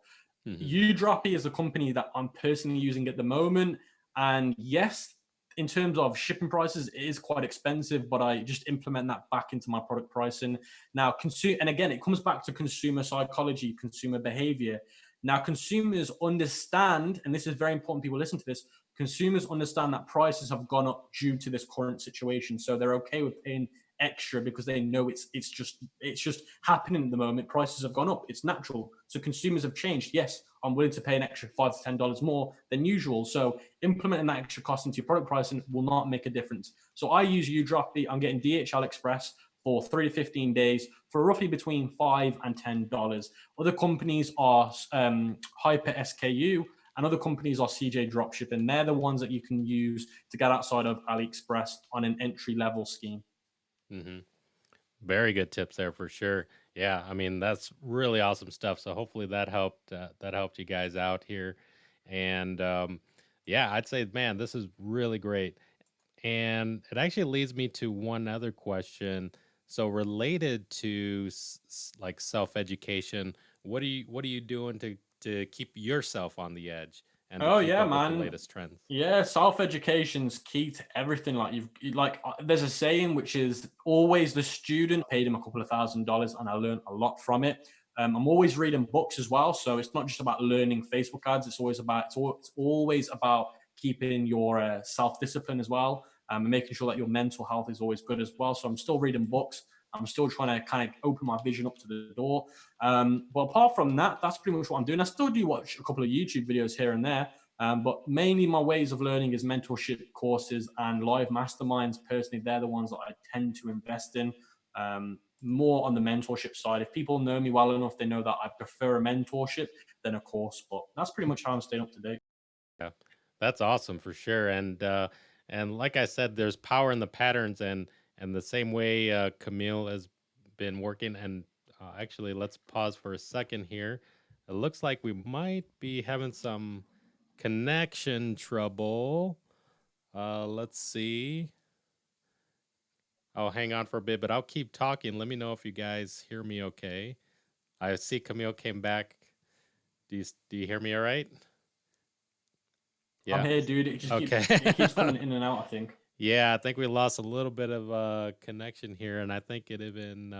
Mm-hmm. Udroppy is a company that I'm personally using at the moment. And yes, in terms of shipping prices, it is quite expensive, but I just implement that back into my product pricing. Now, and again, it comes back to consumer psychology, consumer behavior. Now, consumers understand, and this is very important, people listen to this, consumers understand that prices have gone up due to this current situation. So they're okay with paying extra because they know it's just happening at the moment. Prices have gone up. It's natural. So consumers have changed. Yes, I'm willing to pay an extra $5 to $10 more than usual. So implementing that extra cost into your product pricing will not make a difference. So I use Udroppy. I'm getting DHL Express for 3 to 15 days for roughly between $5 and $10. Other companies are Hyper SKU, and other companies are CJ Dropship, and they're the ones that you can use to get outside of AliExpress on an entry level scheme. Mm-hmm. Very good tips there for sure. Yeah, I mean that's really awesome stuff. So hopefully that helped you guys out here, and yeah, I'd say man, this is really great. And it actually leads me to one other question. So related to like self education, what are you doing to keep yourself on the edge and to Oh keep yeah, up with the man. latest trends? Yeah, self-education's key to everything. There's a saying which is always the student. Paid him a couple of $1,000s, and I learned a lot from it. I'm always reading books as well, so it's not just about learning Facebook ads. It's always about keeping your self-discipline as well, and making sure that your mental health is always good as well. So I'm still reading books. I'm still trying to kind of open my vision up to the door. But apart from that, that's pretty much what I'm doing. I still do watch a couple of YouTube videos here and there. But mainly my ways of learning is mentorship courses and live masterminds. Personally, they're the ones that I tend to invest in. More on the mentorship side. If people know me well enough, they know that I prefer a mentorship than a course. But that's pretty much how I'm staying up to date. Yeah, that's awesome for sure. And like I said, there's power in the patterns, and the same way Camille has been working. And actually, let's pause for a second here. It looks like we might be having some connection trouble. Let's see. I'll hang on for a bit, but I'll keep talking. Let me know if you guys hear me okay. I see Camille came back. Do you hear me all right? I'm Yeah. here, dude. It just keeps Okay. it keeps coming in and out, I think. Yeah, I think we lost a little bit of connection here, and I think it even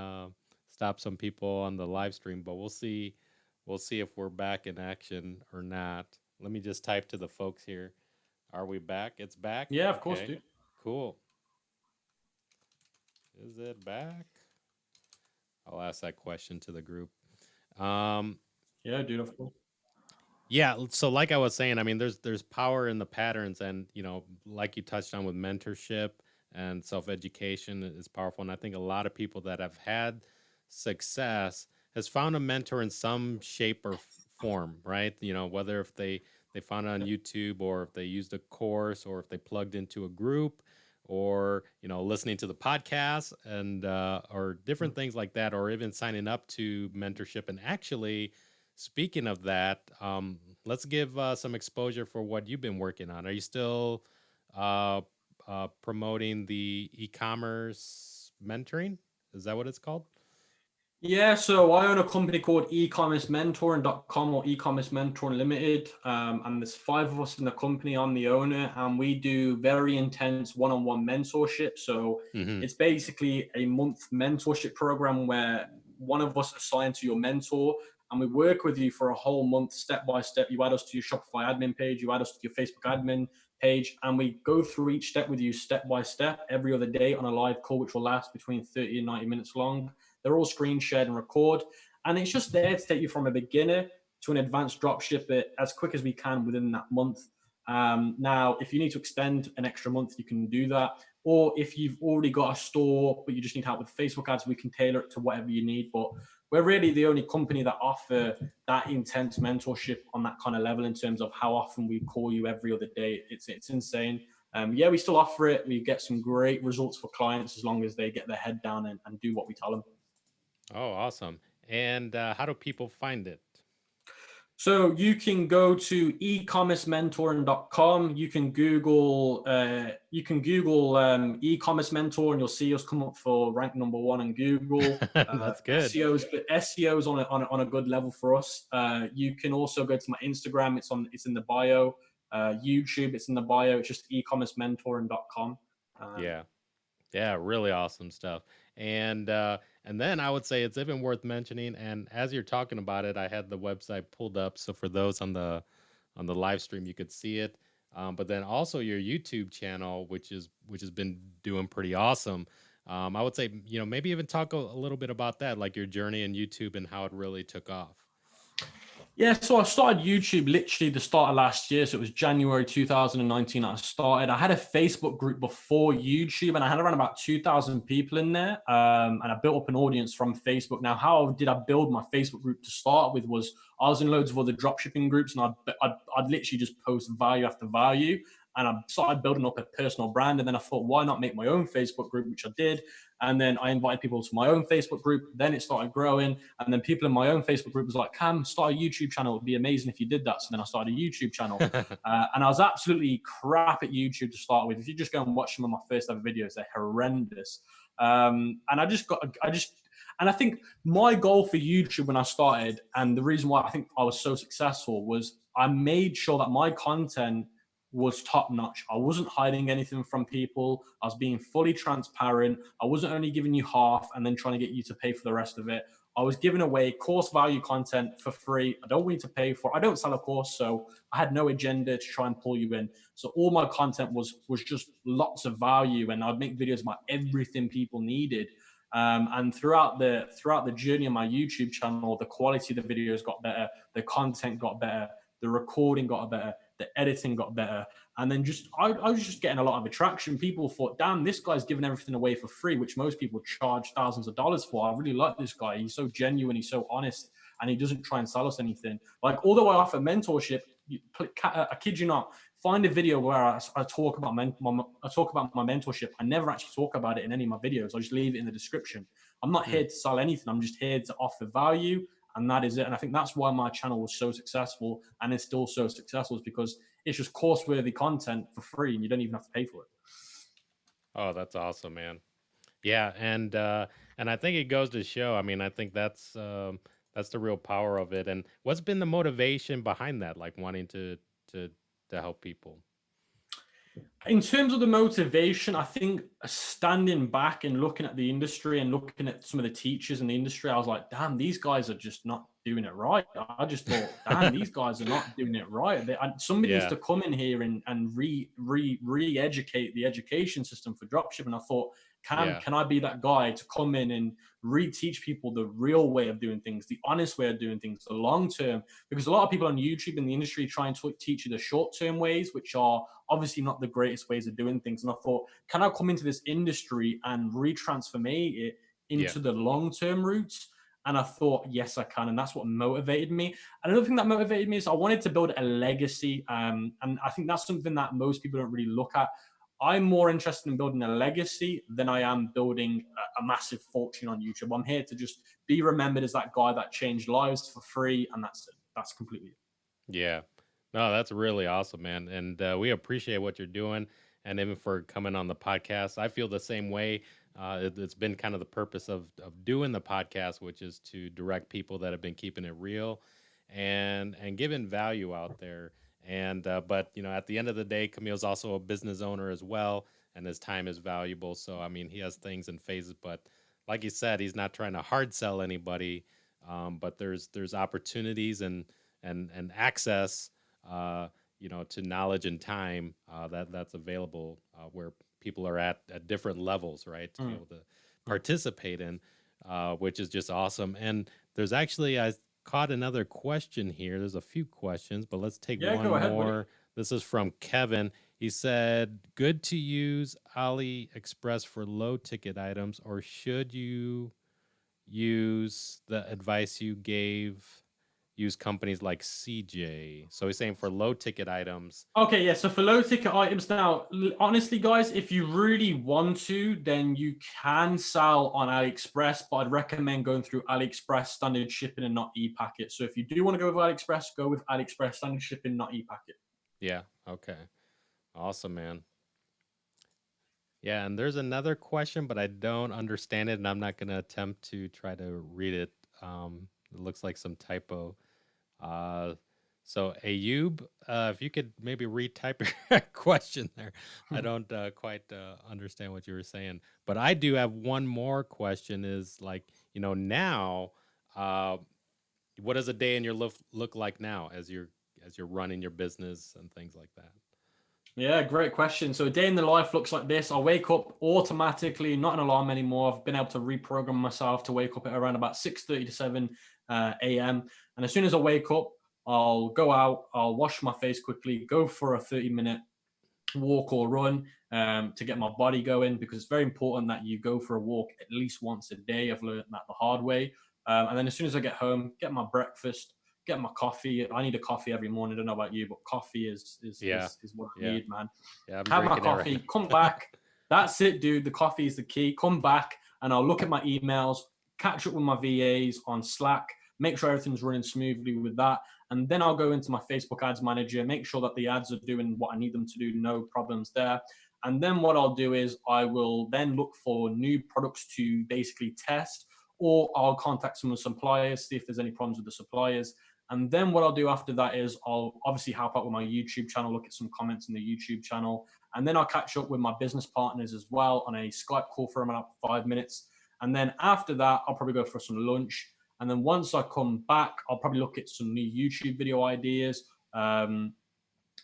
stopped some people on the live stream. But we'll see. We'll see if we're back in action or not. Let me just type to the folks here. Are we back? It's back. Yeah, of course, Okay, dude. cool. Is it back? I'll ask that question to the group. Um, Yeah, dude, of course. Yeah, so like I was saying, I mean, there's power in the patterns, and like you touched on with mentorship and self education is powerful. And I think a lot of people that have had success has found a mentor in some shape or form, right? Whether if they found it on Yeah. YouTube, or if they used a course, or if they plugged into a group, or listening to the podcast, and or different things like that, or even signing up to mentorship. And actually, speaking of that, let's give some exposure for what you've been working on. Are you still uh, promoting the e-commerce mentoring? Is that what it's called? Yeah, so I own a company called e-commerce mentoring.com or e-commerce mentoring limited. And there's five of us in the company. I'm the owner, and we do very intense one-on-one mentorship. So Mm-hmm. it's basically a month mentorship program where one of us assigned to your mentor, and we work with you for a whole month, step by step. You add us to your Shopify admin page, you add us to your Facebook admin page, and we go through each step with you step by step every other day on a live call, which will last between 30 and 90 minutes long. They're all screen shared and record. And it's just there to take you from a beginner to an advanced drop shipper as quick as we can within that month. Now, if you need to extend an extra month, you can do that. Or if you've already got a store, but you just need help with Facebook ads, we can tailor it to whatever you need. But we're really the only company that offer that intense mentorship on that kind of level in terms of how often we call you every other day. It's insane. Yeah, we still offer it. We get some great results for clients as long as they get their head down and do what we tell them. Oh, awesome. And how do people find it? So you can go to ecommercementoring.com. You can Google e-commerce mentor, and you'll see us come up for rank number one in Google. That's good. SEO's on a good level for us. You can also go to my Instagram. It's in the bio. YouTube, it's in the bio. It's just ecommercementoring.com. Yeah. Yeah, really awesome stuff. And then I would say it's even worth mentioning. And as you're talking about it, I had the website pulled up, so for those on the live stream, you could see it. But then also your YouTube channel, which has been doing pretty awesome. I would say maybe even talk a little bit about that, like your journey in YouTube and how it really took off. Yeah, so I started YouTube literally the start of last year. So it was January 2019 that I started. I had a Facebook group before YouTube, and I had around about 2,000 people in there. And I built up an audience from Facebook. Now, how did I build my Facebook group to start with was I was in loads of other dropshipping groups, and I'd literally just post value after value. And I started building up a personal brand. And then I thought, why not make my own Facebook group, which I did. And then I invited people to my own Facebook group. Then it started growing. And then people in my own Facebook group was like, Cam, start a YouTube channel. It would be amazing if you did that. So then I started a YouTube channel. And I was absolutely crap at YouTube to start with. If you just go and watch some of my first ever videos, they're horrendous. And I think my goal for YouTube when I started, and the reason why I think I was so successful, was I made sure that my content was top notch. I wasn't hiding anything from people. I was being fully transparent. I wasn't only giving you half and then trying to get you to pay for the rest of it. I was giving away course value content for free. I don't want you to pay for it. I don't sell a course, so I had no agenda to try and pull you in. So all my content was just lots of value, and I'd make videos about everything people needed. And throughout the journey of my YouTube channel, the quality of the videos got better, the content got better, the recording got better, the editing got better, and then I was just getting a lot of attraction. People thought, damn, this guy's giving everything away for free, which most people charge thousands of dollars for. I really like this guy. He's so genuine, he's so honest, and he doesn't try and sell us anything. Like, although I offer mentorship, I kid you not, find a video where I talk about my mentorship. I never actually talk about it in any of my videos. I just leave it in the description. I'm not here to sell anything. I'm just here to offer value, and that is it. And I think that's why my channel was so successful, and it's still so successful, is because it's just course-worthy content for free, and you don't even have to pay for it. Oh, that's awesome, man. Yeah, and I think it goes to show. I mean, I think that's the real power of it. And what's been the motivation behind that, like wanting to to help people? In terms of the motivation, I think standing back and looking at the industry and looking at some of the teachers in the industry, I was like, damn, these guys are just not doing it right. I just thought, damn, these guys are not doing it right. Somebody needs Yeah. to come in here and re-educate the education system for dropshipping. And I thought, Yeah. can I be that guy to come in and re-teach people the real way of doing things, the honest way of doing things, the long term? Because a lot of people on YouTube in the industry try and teach you the short-term ways, which are obviously not the greatest ways of doing things. And I thought, can I come into this industry and retransformate it Yeah. into the long-term routes? And I thought, yes, I can. And that's what motivated me. And another thing that motivated me is I wanted to build a legacy. And I think that's something that most people don't really look at. I'm more interested in building a legacy than I am building a massive fortune on YouTube. I'm here to just be remembered as that guy that changed lives for free. And that's it. That's completely it. Yeah. No, that's really awesome, man. And we appreciate what you're doing and even for coming on the podcast. I feel the same way. It's been kind of the purpose of doing the podcast, which is to direct people that have been keeping it real and giving value out there. And but at the end of the day, Camille's also a business owner as well, and his time is valuable. So I mean, he has things in phases, but like you said, he's not trying to hard sell anybody. But there's opportunities and access to knowledge and time that's available where people are at different levels, right, to be able to participate in, which is just awesome. And there's actually, I caught another question here. There's a few questions, but let's take Yeah, one go ahead, buddy. more. This is from Kevin. He said, good to use AliExpress for low ticket items, or should you use the advice you gave, use companies like CJ? So he's saying for low ticket items. Okay, yeah. So for low ticket items now, honestly, guys, if you really want to, then you can sell on AliExpress, but I'd recommend going through AliExpress standard shipping and not e-packet. So if you do want to go with AliExpress, go with AliExpress standard shipping, not e-packet. Yeah. Okay. Awesome, man. Yeah, and there's another question, but I don't understand it, and I'm not going to attempt to try to read it. It looks like some typo. Uh, so Ayub, if you could maybe retype your question there. I don't quite understand what you were saying, but I do have one more question. Is like, now, uh, what does a day in your look like now as you're running your business and things like that? Yeah, great question. So a day in the life looks like this. I wake up automatically, not an alarm anymore. I've been able to reprogram myself to wake up at around about 6:30 to 7 a.m. And as soon as I wake up, I'll go out, I'll wash my face quickly, go for a 30-minute walk or run to get my body going, because it's very important that you go for a walk at least once a day. I've learned that the hard way. And then as soon as I get home, get my breakfast, get my coffee. I need a coffee every morning. I don't know about you, but coffee Yeah, is what I yeah, need, man. yeah. I'm Have my drinking it right coffee, come now. back. That's it, dude. The coffee is the key. Come back and I'll look at my emails, catch up with my VAs on Slack, make sure everything's running smoothly with that. And then I'll go into my Facebook ads manager, make sure that the ads are doing what I need them to do, no problems there. And then what I'll do is I will then look for new products to basically test, or I'll contact some of the suppliers, see if there's any problems with the suppliers. And then what I'll do after that is I'll obviously help out with my YouTube channel, look at some comments in the YouTube channel. And then I'll catch up with my business partners as well on a Skype call for about 5 minutes. And then after that, I'll probably go for some lunch. And then once I come back, I'll probably look at some new YouTube video ideas,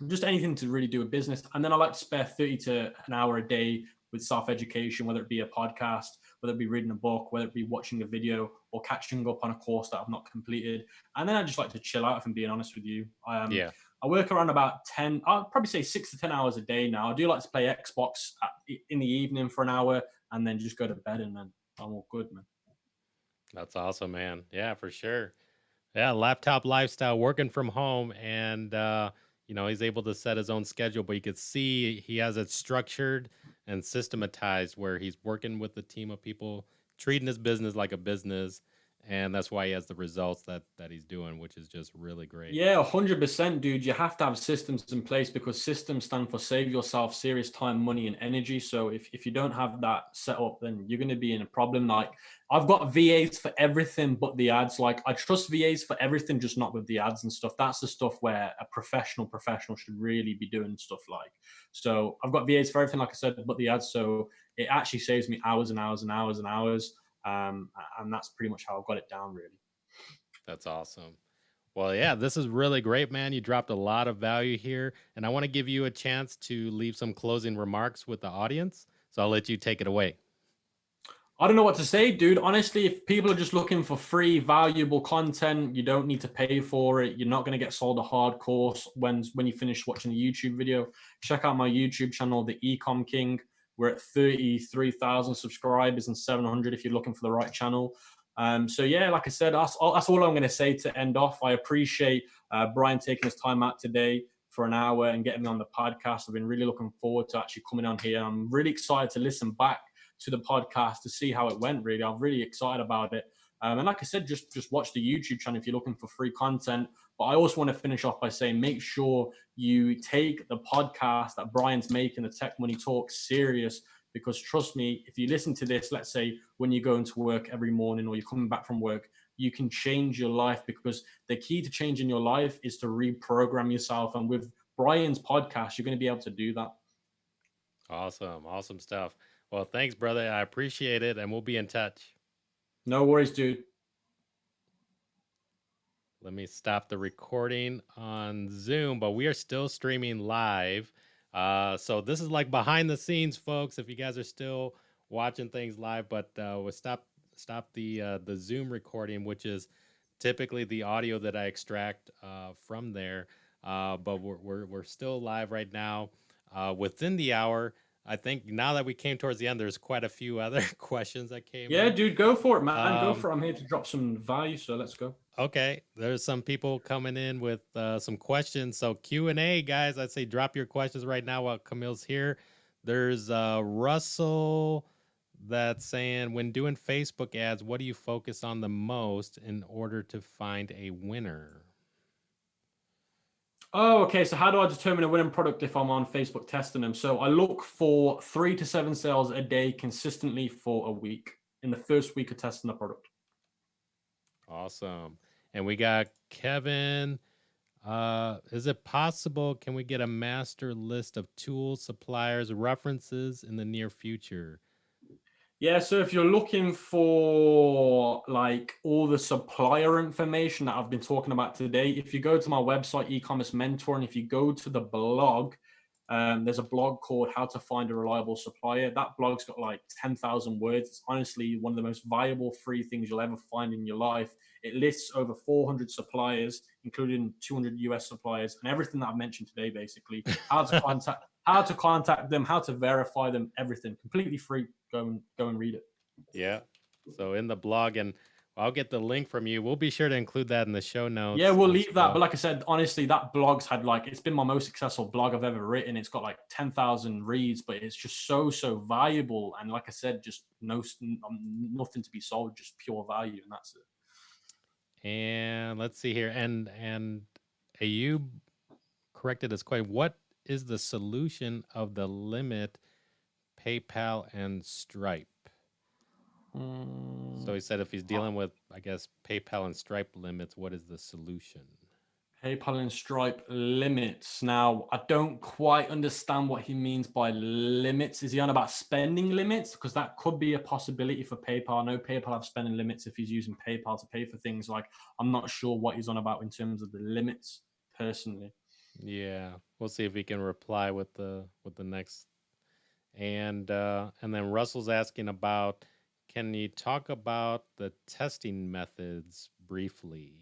just anything to really do with business. And then I like to spare 30 to an hour a day with self-education, whether it be a podcast, whether it be reading a book, whether it be watching a video or catching up on a course that I've not completed. And then I just like to chill out, if I'm being honest with you. Yeah. I work around about 10, I'll probably say 6 to 10 hours a day now. I do like to play Xbox in the evening for an hour and then just go to bed, and then I'm all good, man. That's awesome, man. Yeah, for sure. Yeah, laptop lifestyle, working from home, and he's able to set his own schedule. But you could see he has it structured and systematized, where he's working with a team of people, treating his business like a business, and that's why he has the results that he's doing, which is just really great. Yeah, 100%, dude. You have to have systems in place because systems stand for save yourself serious time, money, and energy. So if you don't have that set up, then you're going to be in a problem. Like, I've got VAs for everything but the ads. Like, I trust VAs for everything, just not with the ads and stuff. That's the stuff where a professional should really be doing stuff like. So I've got VAs for everything, like I said, but the ads. So it actually saves me hours and hours and hours and hours. And that's pretty much how I've got it down, really. That's awesome. Well, yeah, this is really great, man. You dropped a lot of value here, and I want to give you a chance to leave some closing remarks with the audience. So I'll let you take it away. I don't know what to say, dude. Honestly, if people are just looking for free, valuable content, you don't need to pay for it. You're not going to get sold a hard course when you finish watching the YouTube video. Check out my YouTube channel, The ECOM King. We're at 33,000 subscribers and 700 if you're looking for the right channel. So yeah, like I said, that's all I'm going to say to end off. I appreciate Brian taking his time out today for an hour and getting me on the podcast. I've been really looking forward to actually coming on here. I'm really excited to listen back to the podcast to see how it went. Really, I'm really excited about it. And like I said, just watch the YouTube channel if you're looking for free content. But I also want to finish off by saying, make sure you take the podcast that Brian's making, the Tech Money Talk, serious. Because trust me, if you listen to this, let's say when you go into work every morning or you're coming back from work, you can change your life, because the key to changing your life is to reprogram yourself. And with Brian's podcast, you're going to be able to do that. Awesome stuff. Well, thanks, brother. I appreciate it, and we'll be in touch. No worries, dude. Let me stop the recording on Zoom, but we are still streaming live. So this is like behind the scenes, folks, if you guys are still watching things live, but we'll stop the Zoom recording, which is typically the audio that I extract from there. But we're still live right now. Within the hour, I think now that we came towards the end, there's quite a few other questions that came in. Dude, go for it, man. Go for it. I'm here to drop some value, so let's go. Okay, there's some people coming in with some questions. So Q&A, guys, I'd say drop your questions right now while Kamil's here. There's Russell that's saying, when doing Facebook ads, what do you focus on the most in order to find a winner? Oh, okay. So how do I determine a winning product if I'm on Facebook testing them? So I look for 3 to 7 sales a day consistently for a week in the first week of testing the product. Awesome. And we got Kevin. Is it possible, can we get a master list of tools, suppliers, references in the near future? Yeah, so if you're looking for like all the supplier information that I've been talking about today, if you go to my website, e-commerce mentor, and if you go to the blog, there's a blog called How to Find a Reliable Supplier. That blog's got like 10,000 words. It's honestly one of the most valuable free things you'll ever find in your life. It lists over 400 suppliers, including 200 US suppliers, and everything that I've mentioned today, basically. How to contact them, how to verify them, everything. Completely free. Go and read it. Yeah. So in the blog, and I'll get the link from you. We'll be sure to include that in the show notes. Yeah, we'll leave that. But like I said, honestly, that blog's had like, it's been my most successful blog I've ever written. It's got like 10,000 reads, but it's just so valuable. And like I said, just nothing to be sold, just pure value, and that's it. And let's see here. And Ayub corrected us quite. What is the solution of the limit PayPal and Stripe? So he said if he's dealing with, I guess, PayPal and Stripe limits, what is the solution? PayPal and Stripe limits. Now, I don't quite understand what he means by limits. Is he on about spending limits? Because that could be a possibility for PayPal. I know PayPal have spending limits if he's using PayPal to pay for things. Like, I'm not sure what he's on about in terms of the limits, personally. Yeah, we'll see if we can reply with the next. And then Russell's asking about, can you talk about the testing methods briefly?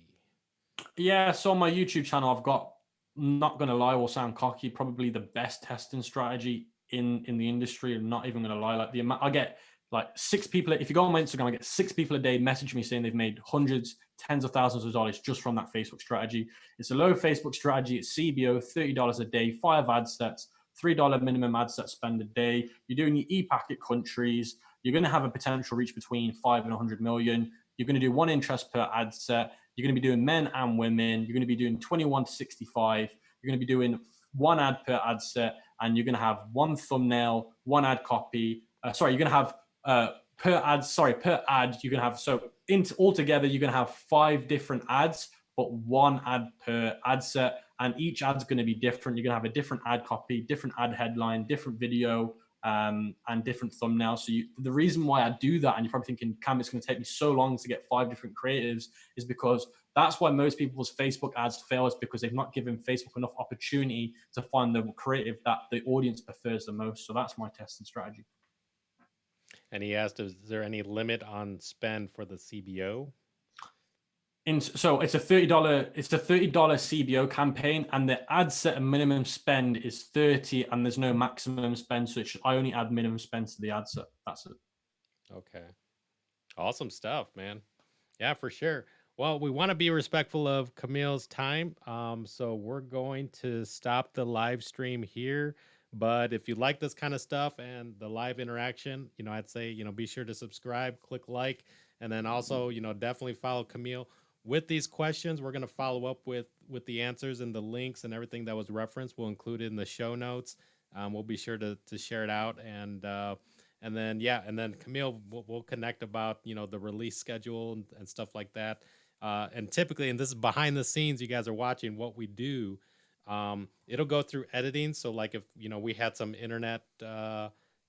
Yeah, so on my YouTube channel, I've got, not going to lie or sound cocky, probably the best testing strategy in the industry. I'm not even going to lie. Like, the amount, I get like 6 people, if you go on my Instagram, I get 6 people a day message me saying they've made hundreds, tens of thousands of dollars just from that Facebook strategy. It's a low Facebook strategy. It's CBO, $30 a day, 5 ad sets, $3 minimum ad set spend a day. You're doing your e-packet countries. You're going to have a potential reach between 5 and 100 million. You're going to do one interest per ad set. You're going to be doing men and women. You're going to be doing 21 to 65. You're going to be doing one ad per ad set, and you're going to have one thumbnail, one ad copy. You're going to have per ad, you're going to have, so altogether, you're going to have 5 different ads, but one ad per ad set. And each ad's going to be different. You're going to have a different ad copy, different ad headline, different video, and different thumbnails. So the reason why I do that, and you're probably thinking, Cam, it's going to take me so long to get 5 different creatives, is because that's why most people's Facebook ads fail, is because they've not given Facebook enough opportunity to find the creative that the audience prefers the most. So that's my testing strategy. And he asked, is there any limit on spend for the CBO? So it's a $30 CBO campaign, and the ad set and minimum spend is 30, and there's no maximum spend. So I only add minimum spend to the ad set. That's it. Okay. Awesome stuff, man. Yeah, for sure. Well, we want to be respectful of Kamil's time. So we're going to stop the live stream here. But if you like this kind of stuff and the live interaction, I'd say, be sure to subscribe, click like, and then also, definitely follow Kamil. With these questions, we're going to follow up with the answers and the links and everything that was referenced. We'll include it in the show notes. We'll be sure to share it out. And then Kamil, we'll connect about, the release schedule and stuff like that. And typically, and this is behind the scenes, you guys are watching what we do. It'll go through editing. So like if, we had some internet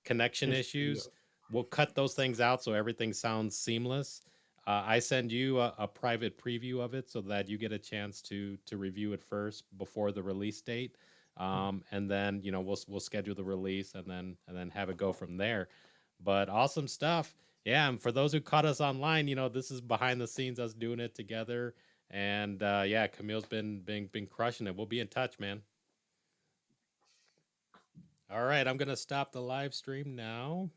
connection issues, we'll cut those things out so everything sounds seamless. I send you a private preview of it so that you get a chance to review it first before the release date. And then, we'll schedule the release and then have it go from there. But awesome stuff. Yeah. And for those who caught us online, this is behind the scenes, us doing it together. And Kamil's been crushing it. We'll be in touch, man. All right. I'm going to stop the live stream now.